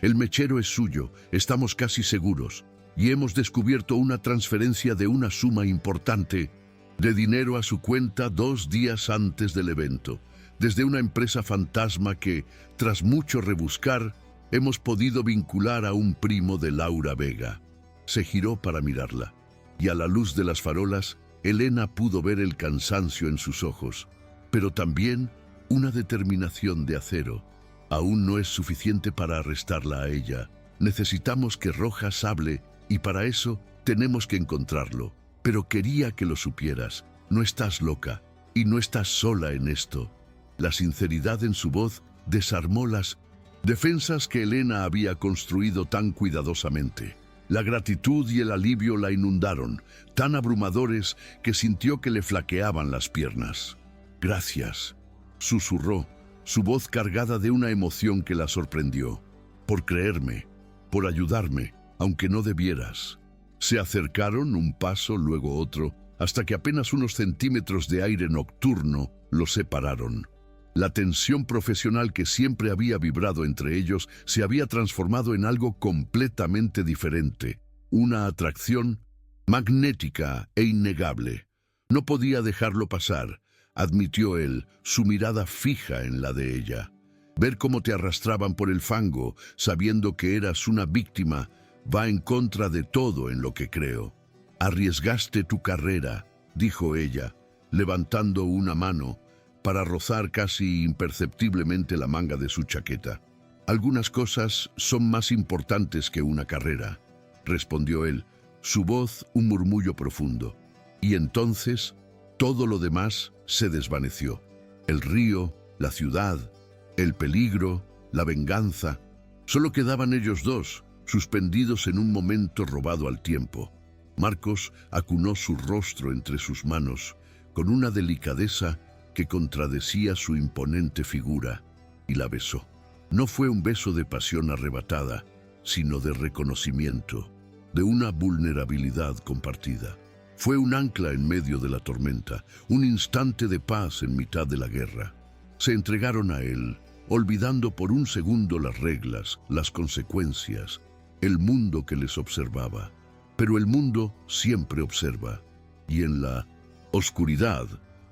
El mechero es suyo, estamos casi seguros, y hemos descubierto una transferencia de una suma importante de dinero a su cuenta 2 días antes del evento, desde una empresa fantasma que, tras mucho rebuscar, hemos podido vincular a un primo de Laura Vega». Se giró para mirarla, y a la luz de las farolas, Elena pudo ver el cansancio en sus ojos, pero también una determinación de acero. Aún no es suficiente para arrestarla a ella. Necesitamos que Rojas hable, y para eso tenemos que encontrarlo. Pero quería que lo supieras. No estás loca, y no estás sola en esto. La sinceridad en su voz desarmó las defensas que Elena había construido tan cuidadosamente. La gratitud y el alivio la inundaron, tan abrumadores que sintió que le flaqueaban las piernas. «Gracias», susurró, su voz cargada de una emoción que la sorprendió. «Por creerme, por ayudarme, aunque no debieras». Se acercaron un paso, luego otro, hasta que apenas unos centímetros de aire nocturno los separaron. La tensión profesional que siempre había vibrado entre ellos se había transformado en algo completamente diferente, una atracción magnética e innegable. No podía dejarlo pasar, admitió él, su mirada fija en la de ella. Ver cómo te arrastraban por el fango, sabiendo que eras una víctima, va en contra de todo en lo que creo. Arriesgaste tu carrera, dijo ella, levantando una mano para rozar casi imperceptiblemente la manga de su chaqueta. Algunas cosas son más importantes que una carrera, respondió él, su voz un murmullo profundo. Y entonces todo lo demás se desvaneció. El río, la ciudad, el peligro, la venganza. Solo quedaban ellos dos, suspendidos en un momento robado al tiempo. Marcos acunó su rostro entre sus manos, con una delicadeza que contradecía su imponente figura, y la besó. No fue un beso de pasión arrebatada, sino de reconocimiento, de una vulnerabilidad compartida. Fue un ancla en medio de la tormenta, un instante de paz en mitad de la guerra. Se entregaron a él, olvidando por un segundo las reglas, las consecuencias, el mundo que les observaba. Pero el mundo siempre observa, y en la oscuridad,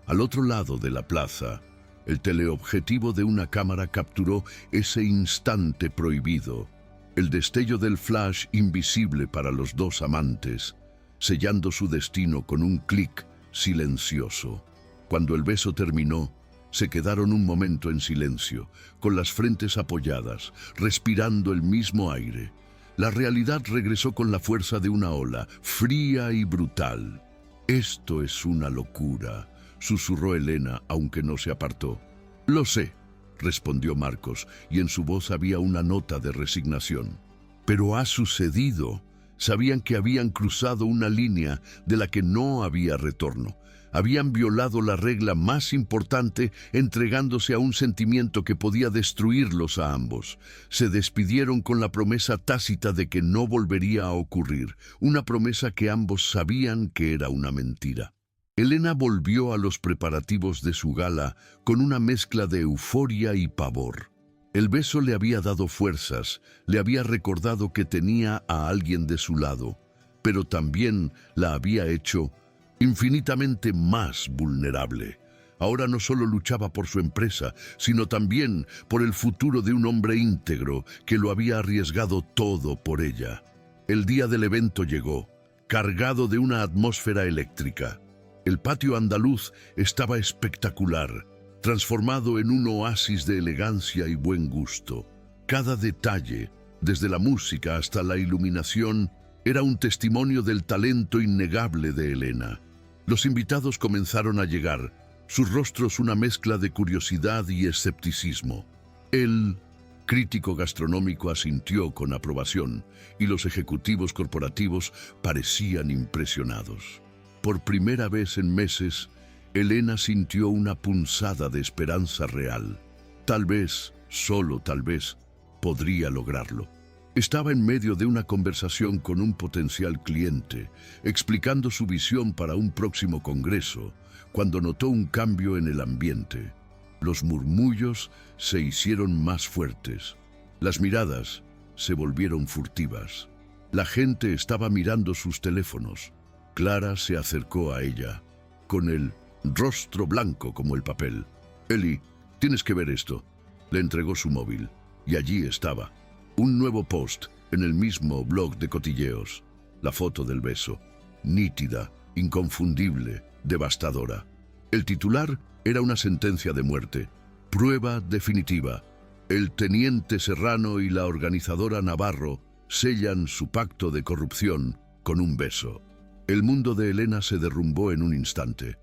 al otro lado de la plaza, el teleobjetivo de una cámara capturó ese instante prohibido, el destello del flash invisible para los dos amantes, sellando su destino con un clic silencioso. Cuando el beso terminó, se quedaron un momento en silencio, con las frentes apoyadas, respirando el mismo aire. La realidad regresó con la fuerza de una ola, fría y brutal. «Esto es una locura», susurró Elena, aunque no se apartó. «Lo sé», respondió Marcos, y en su voz había una nota de resignación. «Pero ha sucedido». Sabían que habían cruzado una línea de la que no había retorno. Habían violado la regla más importante, entregándose a un sentimiento que podía destruirlos a ambos. Se despidieron con la promesa tácita de que no volvería a ocurrir, una promesa que ambos sabían que era una mentira. Elena volvió a los preparativos de su gala con una mezcla de euforia y pavor. El beso le había dado fuerzas, le había recordado que tenía a alguien de su lado, pero también la había hecho infinitamente más vulnerable. Ahora no solo luchaba por su empresa, sino también por el futuro de un hombre íntegro que lo había arriesgado todo por ella. El día del evento llegó, cargado de una atmósfera eléctrica. El patio andaluz estaba espectacular, transformado en un oasis de elegancia y buen gusto. Cada detalle, desde la música hasta la iluminación, era un testimonio del talento innegable de Elena. Los invitados comenzaron a llegar, sus rostros una mezcla de curiosidad y escepticismo. El crítico gastronómico asintió con aprobación, y los ejecutivos corporativos parecían impresionados. Por primera vez en meses, Elena sintió una punzada de esperanza real. Tal vez, solo tal vez, podría lograrlo. Estaba en medio de una conversación con un potencial cliente, explicando su visión para un próximo congreso, cuando notó un cambio en el ambiente. Los murmullos se hicieron más fuertes. Las miradas se volvieron furtivas. La gente estaba mirando sus teléfonos. Clara se acercó a ella, con el rostro blanco como el papel. «Eli, tienes que ver esto». Le entregó su móvil, y allí estaba, un nuevo post en el mismo blog de cotilleos. La foto del beso, nítida, inconfundible, devastadora. El titular era una sentencia de muerte. Prueba definitiva. El teniente Serrano y la organizadora Navarro sellan su pacto de corrupción con un beso. El mundo de Elena se derrumbó en un instante.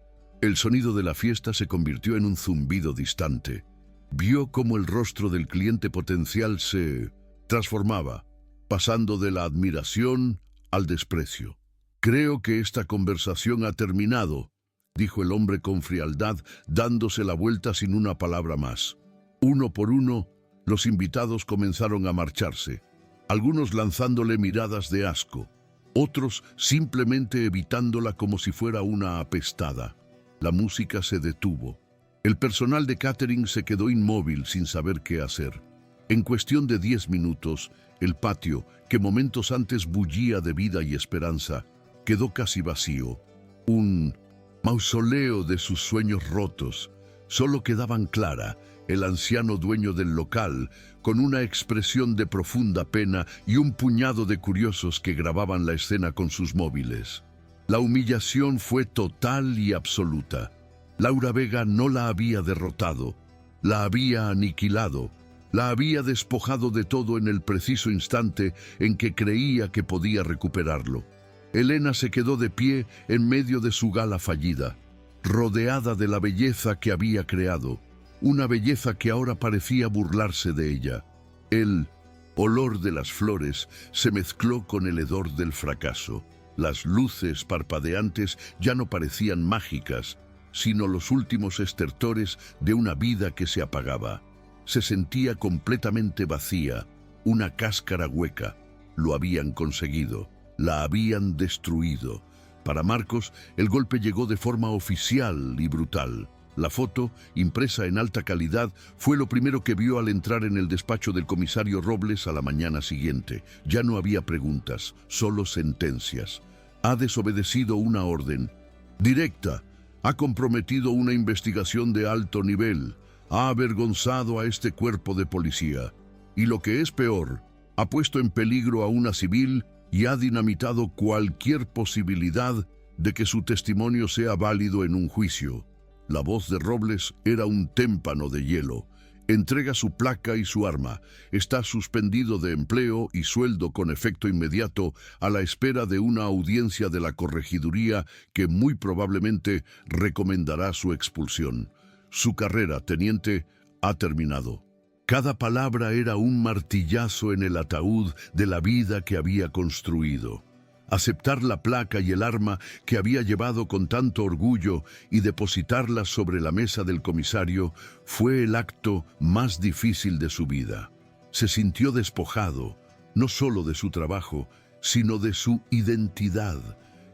El sonido de la fiesta se convirtió en un zumbido distante. Vio cómo el rostro del cliente potencial se transformaba, pasando de la admiración al desprecio. «Creo que esta conversación ha terminado», dijo el hombre con frialdad, dándose la vuelta sin una palabra más. Uno por uno, los invitados comenzaron a marcharse, algunos lanzándole miradas de asco, otros simplemente evitándola como si fuera una apestada. La música se detuvo. El personal de catering se quedó inmóvil sin saber qué hacer. En cuestión de 10 minutos, el patio, que momentos antes bullía de vida y esperanza, quedó casi vacío. Un mausoleo de sus sueños rotos. Solo quedaban Clara, el anciano dueño del local, con una expresión de profunda pena y un puñado de curiosos que grababan la escena con sus móviles. La humillación fue total y absoluta. Laura Vega no la había derrotado, la había aniquilado, la había despojado de todo en el preciso instante en que creía que podía recuperarlo. Elena se quedó de pie en medio de su gala fallida, rodeada de la belleza que había creado, una belleza que ahora parecía burlarse de ella. El olor de las flores se mezcló con el hedor del fracaso. Las luces parpadeantes ya no parecían mágicas, sino los últimos estertores de una vida que se apagaba. Se sentía completamente vacía, una cáscara hueca. Lo habían conseguido, la habían destruido. Para Marcos, el golpe llegó de forma oficial y brutal. La foto, impresa en alta calidad, fue lo primero que vio al entrar en el despacho del comisario Robles a la mañana siguiente. Ya no había preguntas, solo sentencias. Ha desobedecido una orden directa, ha comprometido una investigación de alto nivel, ha avergonzado a este cuerpo de policía. Y lo que es peor, ha puesto en peligro a una civil y ha dinamitado cualquier posibilidad de que su testimonio sea válido en un juicio. La voz de Robles era un témpano de hielo. Entrega su placa y su arma. Está suspendido de empleo y sueldo con efecto inmediato a la espera de una audiencia de la corregiduría que muy probablemente recomendará su expulsión. Su carrera, teniente, ha terminado. Cada palabra era un martillazo en el ataúd de la vida que había construido. Aceptar la placa y el arma que había llevado con tanto orgullo y depositarlas sobre la mesa del comisario fue el acto más difícil de su vida. Se sintió despojado, no solo de su trabajo, sino de su identidad.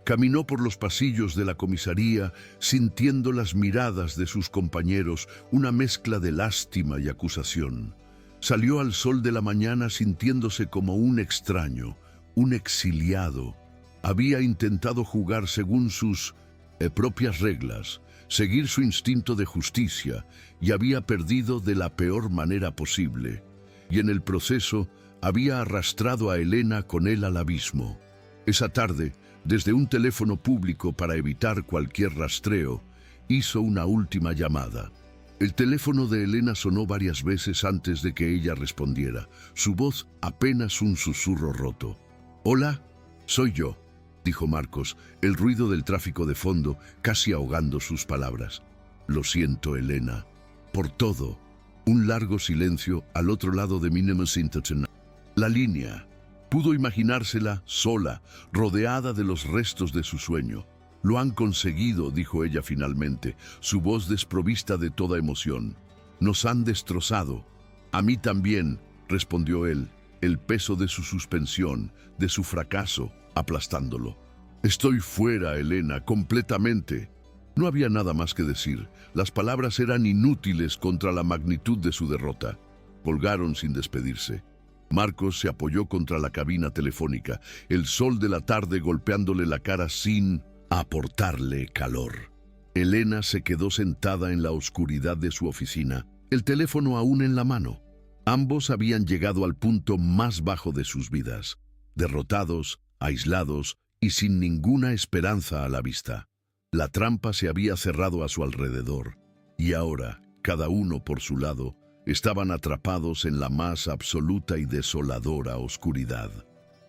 Caminó por los pasillos de la comisaría sintiendo las miradas de sus compañeros, una mezcla de lástima y acusación. Salió al sol de la mañana sintiéndose como un extraño, un exiliado. Había intentado jugar según sus propias reglas, seguir su instinto de justicia, y había perdido de la peor manera posible. Y en el proceso había arrastrado a Elena con él al abismo. Esa tarde, desde un teléfono público para evitar cualquier rastreo, hizo una última llamada. El teléfono de Elena sonó varias veces antes de que ella respondiera, su voz apenas un susurro roto. «Hola, soy yo», dijo Marcos, el ruido del tráfico de fondo casi ahogando sus palabras. «Lo siento, Elena, por todo». Un largo silencio al otro lado de Minimus International. La línea. Pudo imaginársela sola, rodeada de los restos de su sueño. «Lo han conseguido», dijo ella finalmente, su voz desprovista de toda emoción. «Nos han destrozado». «A mí también», respondió él, el peso de su suspensión, de su fracaso, aplastándolo. «Estoy fuera, Elena, completamente». No había nada más que decir. Las palabras eran inútiles contra la magnitud de su derrota. Colgaron sin despedirse. Marcos se apoyó contra la cabina telefónica, el sol de la tarde golpeándole la cara sin aportarle calor. Elena se quedó sentada en la oscuridad de su oficina, el teléfono aún en la mano. Ambos habían llegado al punto más bajo de sus vidas, derrotados, aislados y sin ninguna esperanza a la vista. La trampa se había cerrado a su alrededor, y ahora, cada uno por su lado, estaban atrapados en la más absoluta y desoladora oscuridad.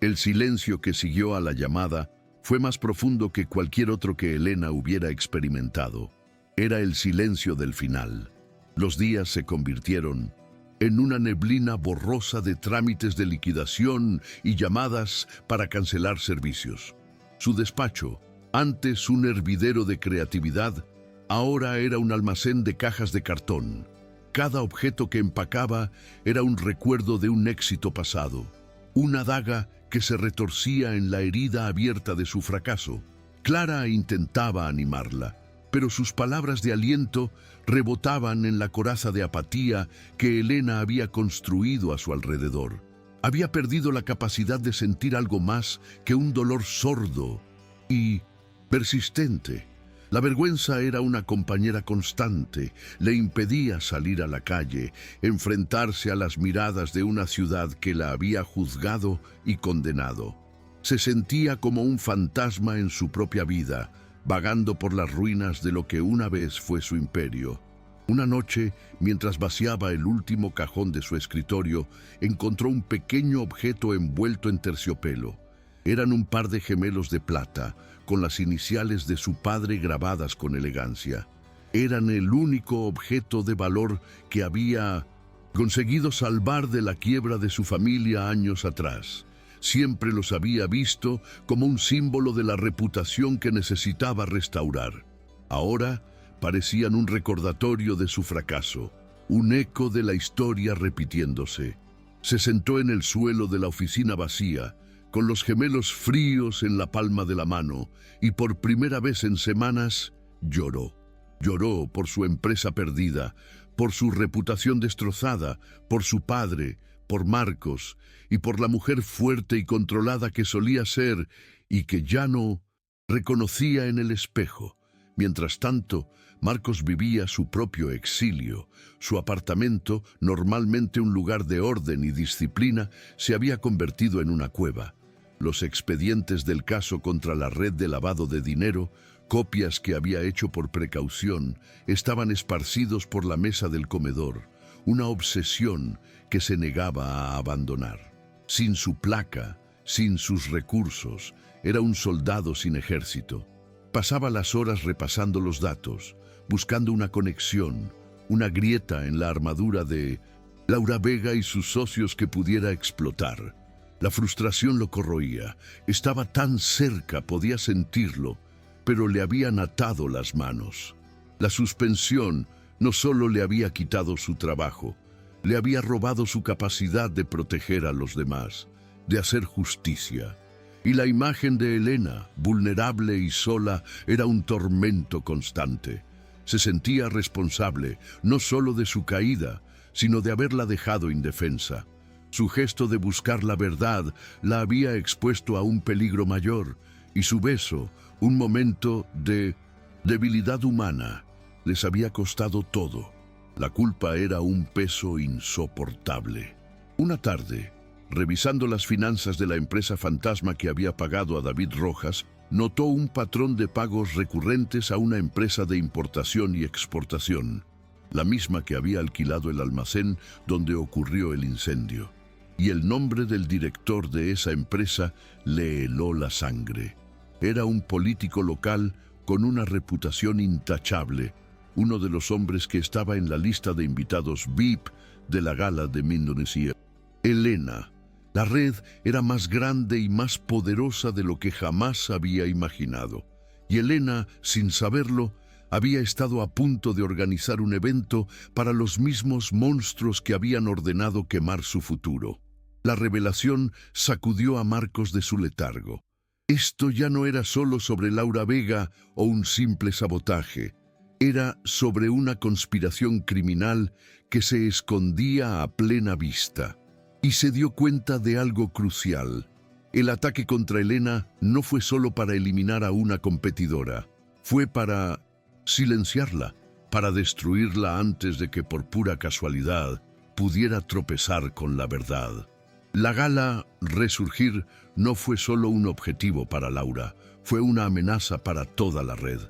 El silencio que siguió a la llamada fue más profundo que cualquier otro que Elena hubiera experimentado. Era el silencio del final. Los días se convirtieron en una neblina borrosa de trámites de liquidación y llamadas para cancelar servicios. Su despacho, antes un hervidero de creatividad, ahora era un almacén de cajas de cartón. Cada objeto que empacaba era un recuerdo de un éxito pasado, una daga que se retorcía en la herida abierta de su fracaso. Clara intentaba animarla, pero sus palabras de aliento rebotaban en la coraza de apatía que Elena había construido a su alrededor. Había perdido la capacidad de sentir algo más que un dolor sordo y persistente. La vergüenza era una compañera constante, le impedía salir a la calle, enfrentarse a las miradas de una ciudad que la había juzgado y condenado. Se sentía como un fantasma en su propia vida, vagando por las ruinas de lo que una vez fue su imperio. Una noche, mientras vaciaba el último cajón de su escritorio, encontró un pequeño objeto envuelto en terciopelo. Eran un par de gemelos de plata, con las iniciales de su padre grabadas con elegancia. Eran el único objeto de valor que había conseguido salvar de la quiebra de su familia años atrás. Siempre los había visto como un símbolo de la reputación que necesitaba restaurar. Ahora parecían un recordatorio de su fracaso, un eco de la historia repitiéndose. Se sentó en el suelo de la oficina vacía, con los gemelos fríos en la palma de la mano, y por primera vez en semanas lloró. Lloró por su empresa perdida, por su reputación destrozada, por su padre, por Marcos, y por la mujer fuerte y controlada que solía ser y que ya no reconocía en el espejo. Mientras tanto, Marcos vivía su propio exilio. Su apartamento, normalmente un lugar de orden y disciplina, se había convertido en una cueva. Los expedientes del caso contra la red de lavado de dinero, copias que había hecho por precaución, estaban esparcidos por la mesa del comedor, una obsesión que se negaba a abandonar. Sin su placa, sin sus recursos, era un soldado sin ejército. Pasaba las horas repasando los datos, buscando una conexión, una grieta en la armadura de Laura Vega y sus socios que pudiera explotar. La frustración lo corroía. Estaba tan cerca, podía sentirlo, pero le habían atado las manos. La suspensión no solo le había quitado su trabajo, le había robado su capacidad de proteger a los demás, de hacer justicia. Y la imagen de Elena, vulnerable y sola, era un tormento constante. Se sentía responsable, no solo de su caída, sino de haberla dejado indefensa. Su gesto de buscar la verdad la había expuesto a un peligro mayor, y su beso, un momento de debilidad humana, les había costado todo. La culpa era un peso insoportable. Una tarde, revisando las finanzas de la empresa fantasma que había pagado a David Rojas, notó un patrón de pagos recurrentes a una empresa de importación y exportación, la misma que había alquilado el almacén donde ocurrió el incendio. Y el nombre del director de esa empresa le heló la sangre. Era un político local con una reputación intachable, uno de los hombres que estaba en la lista de invitados VIP de la gala de Indonesia. Elena. La red era más grande y más poderosa de lo que jamás había imaginado. Y Elena, sin saberlo, había estado a punto de organizar un evento para los mismos monstruos que habían ordenado quemar su futuro. La revelación sacudió a Marcos de su letargo. Esto ya no era solo sobre Laura Vega o un simple sabotaje. Era sobre una conspiración criminal que se escondía a plena vista. Y se dio cuenta de algo crucial. El ataque contra Elena no fue solo para eliminar a una competidora. Fue para silenciarla, para destruirla antes de que por pura casualidad pudiera tropezar con la verdad. La gala Resurgir no fue solo un objetivo para Laura, fue una amenaza para toda la red.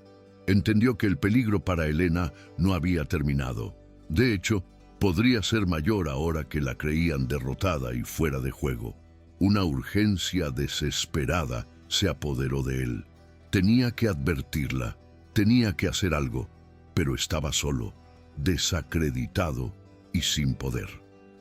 Entendió que el peligro para Elena no había terminado. De hecho, podría ser mayor ahora que la creían derrotada y fuera de juego. Una urgencia desesperada se apoderó de él. Tenía que advertirla, tenía que hacer algo. pero estaba solo, desacreditado y sin poder.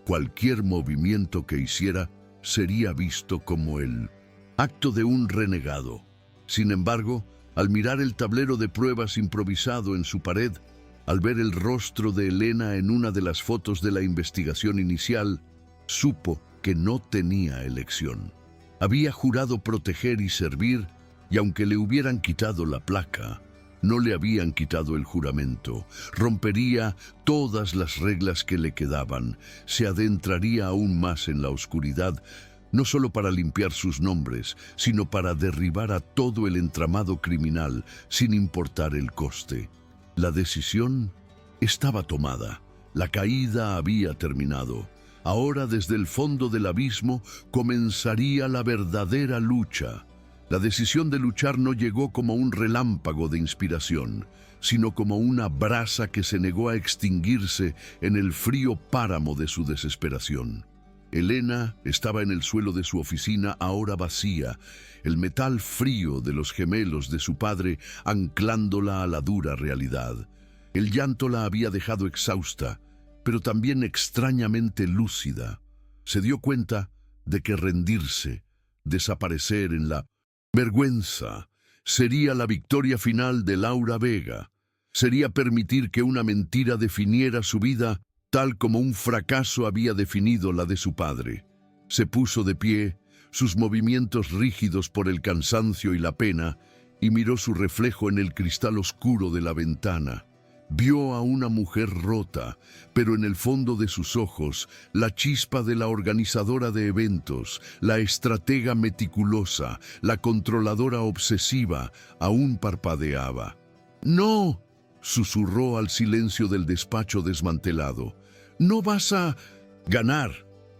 Cualquier movimiento que hiciera sería visto como el acto de un renegado. Sin embargo, al mirar el tablero de pruebas improvisado en su pared, al ver el rostro de Elena en una de las fotos de la investigación inicial, supo que no tenía elección. Había jurado proteger y servir, y aunque le hubieran quitado la placa, no le habían quitado el juramento. Rompería todas las reglas que le quedaban, se adentraría aún más en la oscuridad, no solo para limpiar sus nombres, sino para derribar a todo el entramado criminal, sin importar el coste. La decisión estaba tomada, la caída había terminado. Ahora, desde el fondo del abismo, comenzaría la verdadera lucha. La decisión de luchar no llegó como un relámpago de inspiración, sino como una brasa que se negó a extinguirse en el frío páramo de su desesperación. Elena estaba en el suelo de su oficina, ahora vacía, el metal frío de los gemelos de su padre anclándola a la dura realidad. El llanto la había dejado exhausta, pero también extrañamente lúcida. Se dio cuenta de que rendirse, desaparecer en la vergüenza, sería la victoria final de Laura Vega. Sería permitir que una mentira definiera su vida tal como un fracaso había definido la de su padre. Se puso de pie, sus movimientos rígidos por el cansancio y la pena, y miró su reflejo en el cristal oscuro de la ventana. Vio a una mujer rota, pero en el fondo de sus ojos, la chispa de la organizadora de eventos, la estratega meticulosa, la controladora obsesiva, aún parpadeaba. «¡No!», susurró al silencio del despacho desmantelado. «No vas a ganar».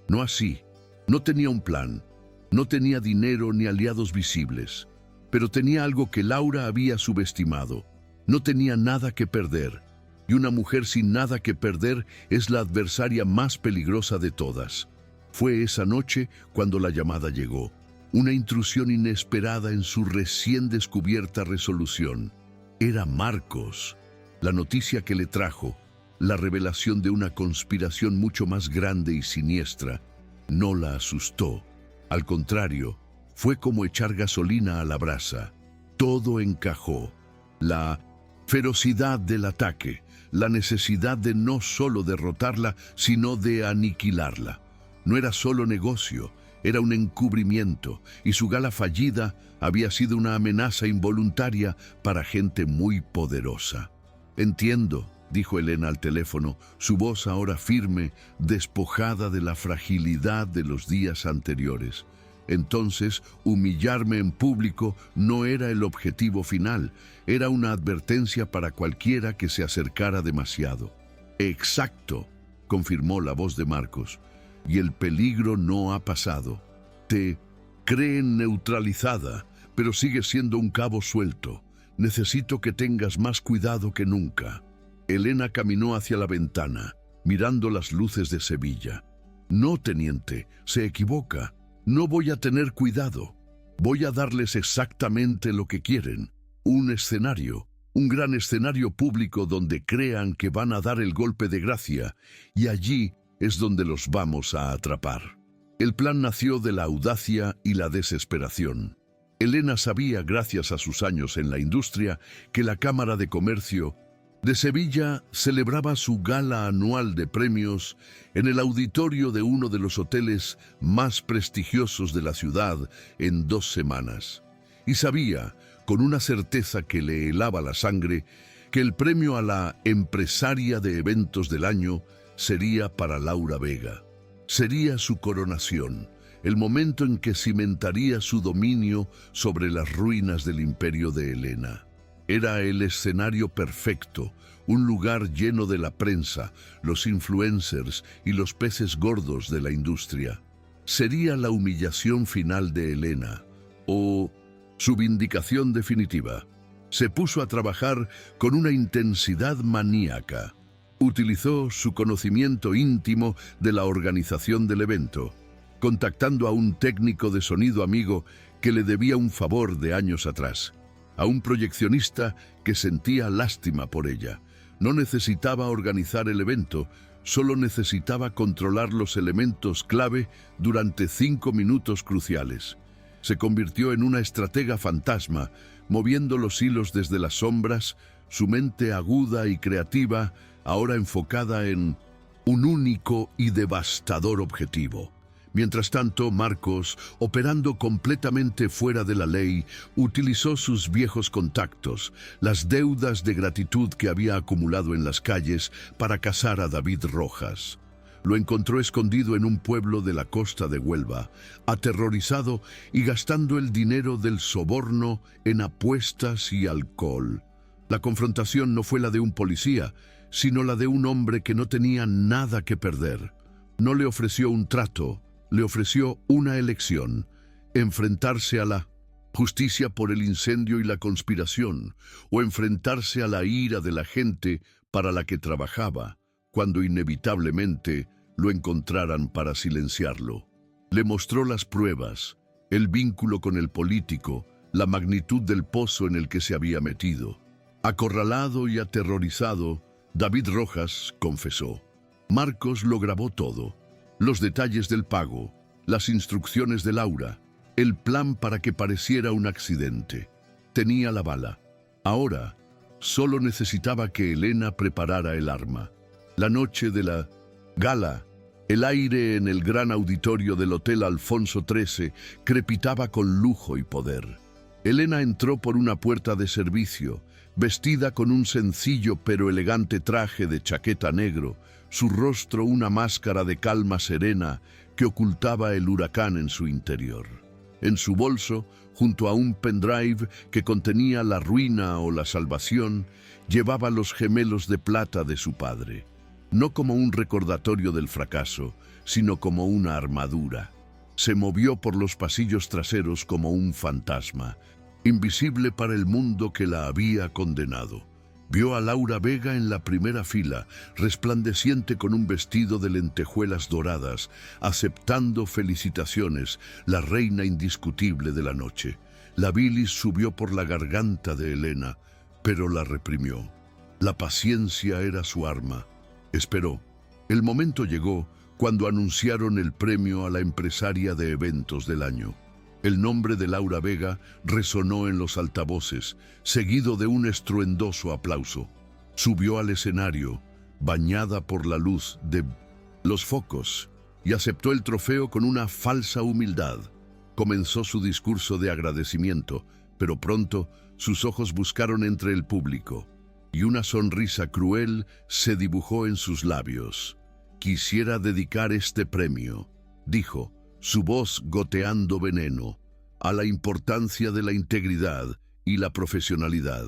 No así. No tenía un plan. No tenía dinero ni aliados visibles. Pero tenía algo que Laura había subestimado. No tenía nada que perder. Y una mujer sin nada que perder es la adversaria más peligrosa de todas. Fue esa noche cuando la llamada llegó. Una intrusión inesperada en su recién descubierta resolución. Era Marcos. La noticia que le trajo, la revelación de una conspiración mucho más grande y siniestra, no la asustó. Al contrario, fue como echar gasolina a la brasa. Todo encajó. La ferocidad del ataque, la necesidad de no solo derrotarla, sino de aniquilarla. No era solo negocio, era un encubrimiento, y su gala fallida había sido una amenaza involuntaria para gente muy poderosa. «Entiendo», dijo Elena al teléfono, su voz ahora firme, despojada de la fragilidad de los días anteriores. Entonces, humillarme en público no era el objetivo final, era una advertencia para cualquiera que se acercara demasiado. «Exacto», confirmó la voz de Marcos, «y el peligro no ha pasado. Te creen neutralizada, pero sigues siendo un cabo suelto. Necesito que tengas más cuidado que nunca». Elena caminó hacia la ventana, mirando las luces de Sevilla. «No, teniente, se equivoca. No voy a tener cuidado. Voy a darles exactamente lo que quieren. Un escenario, un gran escenario público donde crean que van a dar el golpe de gracia, y allí es donde los vamos a atrapar». El plan nació de la audacia y la desesperación. Elena sabía, gracias a sus años en la industria, que la Cámara de Comercio de Sevilla celebraba su gala anual de premios en el auditorio de uno de los hoteles más prestigiosos de la ciudad en 2 semanas. Y sabía, con una certeza que le helaba la sangre, que el premio a la empresaria de eventos del año sería para Laura Vega. Sería su coronación, el momento en que cimentaría su dominio sobre las ruinas del imperio de Elena. Era el escenario perfecto, un lugar lleno de la prensa, los influencers y los peces gordos de la industria. Sería la humillación final de Elena, o su vindicación definitiva. Se puso a trabajar con una intensidad maníaca. Utilizó su conocimiento íntimo de la organización del evento, contactando a un técnico de sonido amigo que le debía un favor de años atrás, a un proyeccionista que sentía lástima por ella, No necesitaba organizar el evento, solo necesitaba controlar los elementos clave durante 5 minutos cruciales. Se convirtió en una estratega fantasma, moviendo los hilos desde las sombras, su mente aguda y creativa, ahora enfocada en un único y devastador objetivo. Mientras tanto, Marcos, operando completamente fuera de la ley, utilizó sus viejos contactos, las deudas de gratitud que había acumulado en las calles, para cazar a David Rojas. Lo encontró escondido en un pueblo de la costa de Huelva, aterrorizado y gastando el dinero del soborno en apuestas y alcohol. La confrontación no fue la de un policía, sino la de un hombre que no tenía nada que perder. No le ofreció un trato, le ofreció una elección: enfrentarse a la justicia por el incendio y la conspiración, o enfrentarse a la ira de la gente para la que trabajaba, cuando inevitablemente lo encontraran para silenciarlo. Le mostró las pruebas, el vínculo con el político, la magnitud del pozo en el que se había metido. Acorralado y aterrorizado, David Rojas confesó. Marcos lo grabó todo: los detalles del pago, las instrucciones de Laura, el plan para que pareciera un accidente. Tenía la bala. Ahora, solo necesitaba que Elena preparara el arma. La noche de la gala, el aire en el gran auditorio del Hotel Alfonso XIII crepitaba con lujo y poder. Elena entró por una puerta de servicio, vestida con un sencillo pero elegante traje de chaqueta negro, su rostro una máscara de calma serena que ocultaba el huracán en su interior. En su bolso, junto a un pendrive que contenía la ruina o la salvación, llevaba los gemelos de plata de su padre. No como un recordatorio del fracaso, sino como una armadura. Se movió por los pasillos traseros como un fantasma, invisible para el mundo que la había condenado. Vio a Laura Vega en la primera fila, resplandeciente con un vestido de lentejuelas doradas, aceptando felicitaciones, la reina indiscutible de la noche. La bilis subió por la garganta de Elena, pero la reprimió. La paciencia era su arma. Esperó. El momento llegó cuando anunciaron el premio a la empresaria de eventos del año. El nombre de Laura Vega resonó en los altavoces, seguido de un estruendoso aplauso. Subió al escenario, bañada por la luz de los focos, y aceptó el trofeo con una falsa humildad. Comenzó su discurso de agradecimiento, pero pronto sus ojos buscaron entre el público, y una sonrisa cruel se dibujó en sus labios. Quisiera dedicar este premio, dijo, su voz goteando veneno, a la importancia de la integridad y la profesionalidad.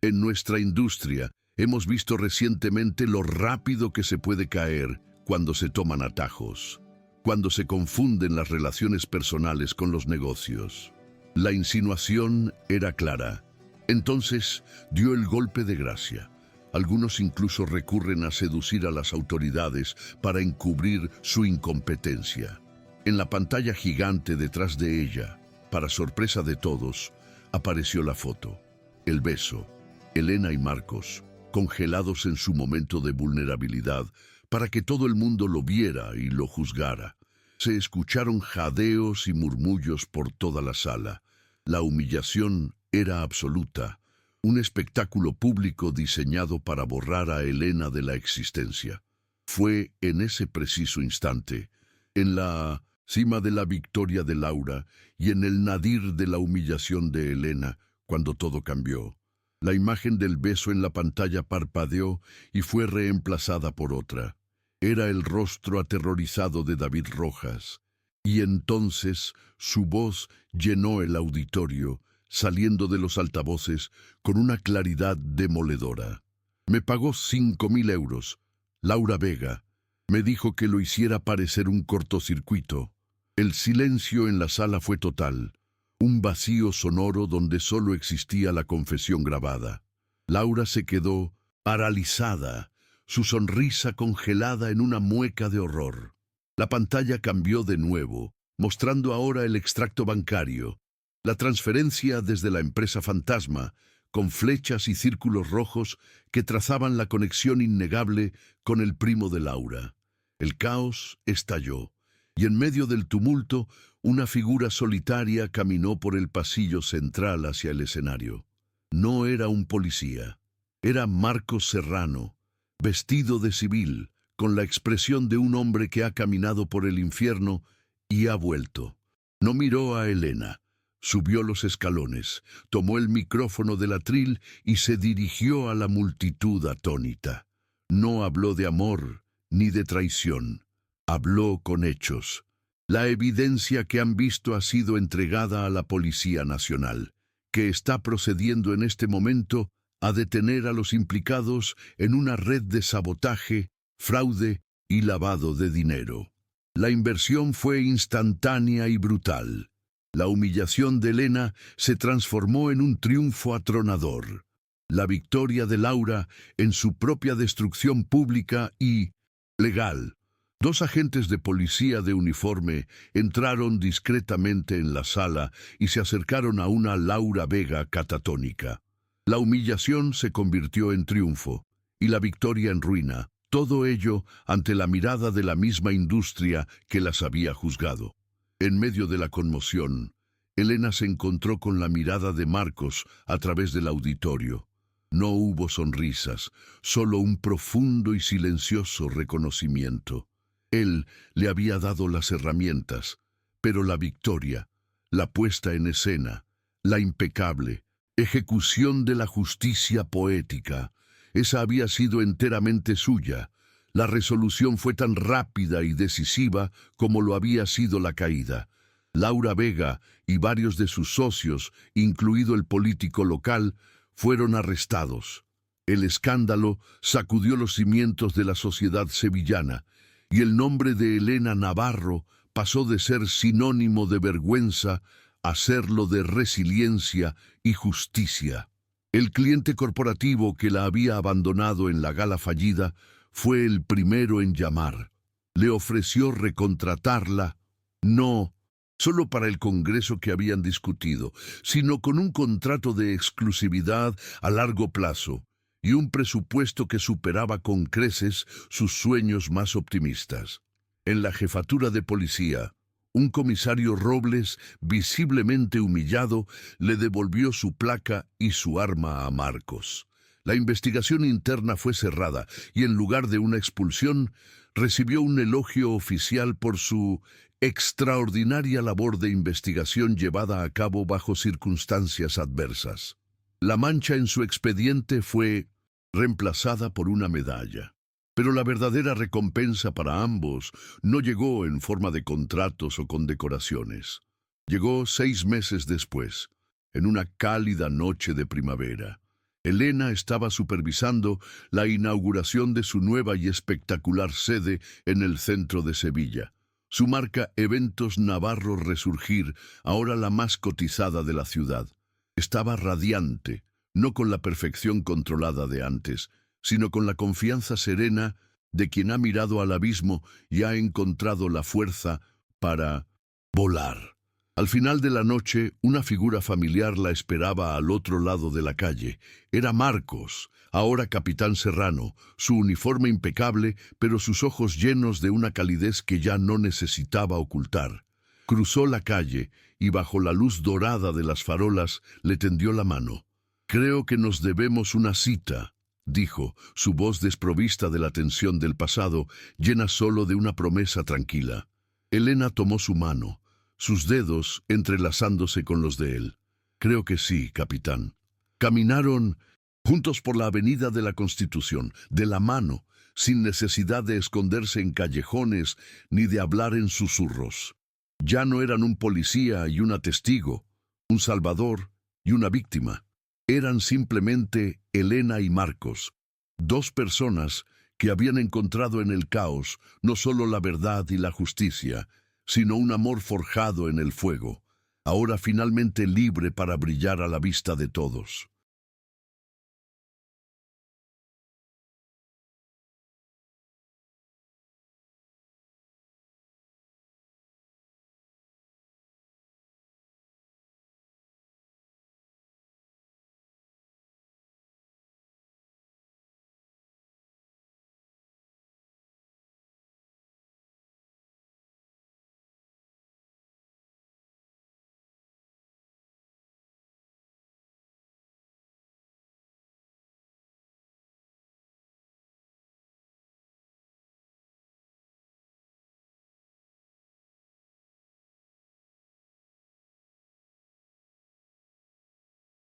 En nuestra industria hemos visto recientemente lo rápido que se puede caer cuando se toman atajos, cuando se confunden las relaciones personales con los negocios. La insinuación era clara. Entonces dio el golpe de gracia. Algunos incluso recurren a seducir a las autoridades para encubrir su incompetencia. En la pantalla gigante detrás de ella, para sorpresa de todos, apareció la foto. El beso. Elena y Marcos, congelados en su momento de vulnerabilidad, para que todo el mundo lo viera y lo juzgara. Se escucharon jadeos y murmullos por toda la sala. La humillación era absoluta. Un espectáculo público diseñado para borrar a Elena de la existencia. Fue en ese preciso instante, en la cima de la victoria de Laura y en el nadir de la humillación de Elena, cuando todo cambió. La imagen del beso en la pantalla parpadeó y fue reemplazada por otra. Era el rostro aterrorizado de David Rojas. Y entonces su voz llenó el auditorio, saliendo de los altavoces con una claridad demoledora. Me pagó 5.000 euros. Laura Vega. Me dijo que lo hiciera parecer un cortocircuito. El silencio en la sala fue total. Un vacío sonoro donde solo existía la confesión grabada. Laura se quedó paralizada, su sonrisa congelada en una mueca de horror. La pantalla cambió de nuevo, mostrando ahora el extracto bancario, la transferencia desde la empresa fantasma, con flechas y círculos rojos que trazaban la conexión innegable con el primo de Laura. El caos estalló, y en medio del tumulto, una figura solitaria caminó por el pasillo central hacia el escenario. No era un policía, era Marcos Serrano, vestido de civil, con la expresión de un hombre que ha caminado por el infierno y ha vuelto. No miró a Elena, subió los escalones, tomó el micrófono del atril y se dirigió a la multitud atónita. No habló de amor ni de traición, habló con hechos. La evidencia que han visto ha sido entregada a la Policía Nacional, que está procediendo en este momento a detener a los implicados en una red de sabotaje, fraude y lavado de dinero. La inversión fue instantánea y brutal. La humillación de Elena se transformó en un triunfo atronador. La victoria de Laura en su propia destrucción pública y legal. 2 agentes de policía de uniforme entraron discretamente en la sala y se acercaron a una Laura Vega catatónica. La humillación se convirtió en triunfo y la victoria en ruina. Todo ello ante la mirada de la misma industria que las había juzgado. En medio de la conmoción, Elena se encontró con la mirada de Marcos a través del auditorio. No hubo sonrisas, solo un profundo y silencioso reconocimiento. Él le había dado las herramientas, pero la victoria, la puesta en escena, la impecable ejecución de la justicia poética, esa había sido enteramente suya. La resolución fue tan rápida y decisiva como lo había sido la caída. Laura Vega y varios de sus socios, incluido el político local, fueron arrestados. El escándalo sacudió los cimientos de la sociedad sevillana, y el nombre de Elena Navarro pasó de ser sinónimo de vergüenza a serlo de resiliencia y justicia. El cliente corporativo que la había abandonado en la gala fallida fue el primero en llamar. Le ofreció recontratarla, no solo para el congreso que habían discutido, sino con un contrato de exclusividad a largo plazo y un presupuesto que superaba con creces sus sueños más optimistas. En la jefatura de policía, un comisario Robles, visiblemente humillado, le devolvió su placa y su arma a Marcos. La investigación interna fue cerrada y en lugar de una expulsión, recibió un elogio oficial por su extraordinaria labor de investigación llevada a cabo bajo circunstancias adversas. La mancha en su expediente fue reemplazada por una medalla. Pero la verdadera recompensa para ambos no llegó en forma de contratos o condecoraciones. Llegó 6 meses después, en una cálida noche de primavera. Elena estaba supervisando la inauguración de su nueva y espectacular sede en el centro de Sevilla. Su marca Eventos Navarro Resurgir, ahora la más cotizada de la ciudad. Estaba radiante, no con la perfección controlada de antes, sino con la confianza serena de quien ha mirado al abismo y ha encontrado la fuerza para volar. Al final de la noche, una figura familiar la esperaba al otro lado de la calle. Era Marcos, ahora capitán Serrano, su uniforme impecable, pero sus ojos llenos de una calidez que ya no necesitaba ocultar. Cruzó la calle y bajo la luz dorada de las farolas le tendió la mano. «Creo que nos debemos una cita», dijo, su voz desprovista de la tensión del pasado, llena solo de una promesa tranquila. Elena tomó su mano, sus dedos entrelazándose con los de él. «Creo que sí, capitán». Caminaron juntos por la avenida de la Constitución, de la mano, sin necesidad de esconderse en callejones ni de hablar en susurros. Ya no eran un policía y una testigo, un salvador y una víctima. Eran simplemente Elena y Marcos, 2 personas que habían encontrado en el caos no solo la verdad y la justicia, sino un amor forjado en el fuego, ahora finalmente libre para brillar a la vista de todos.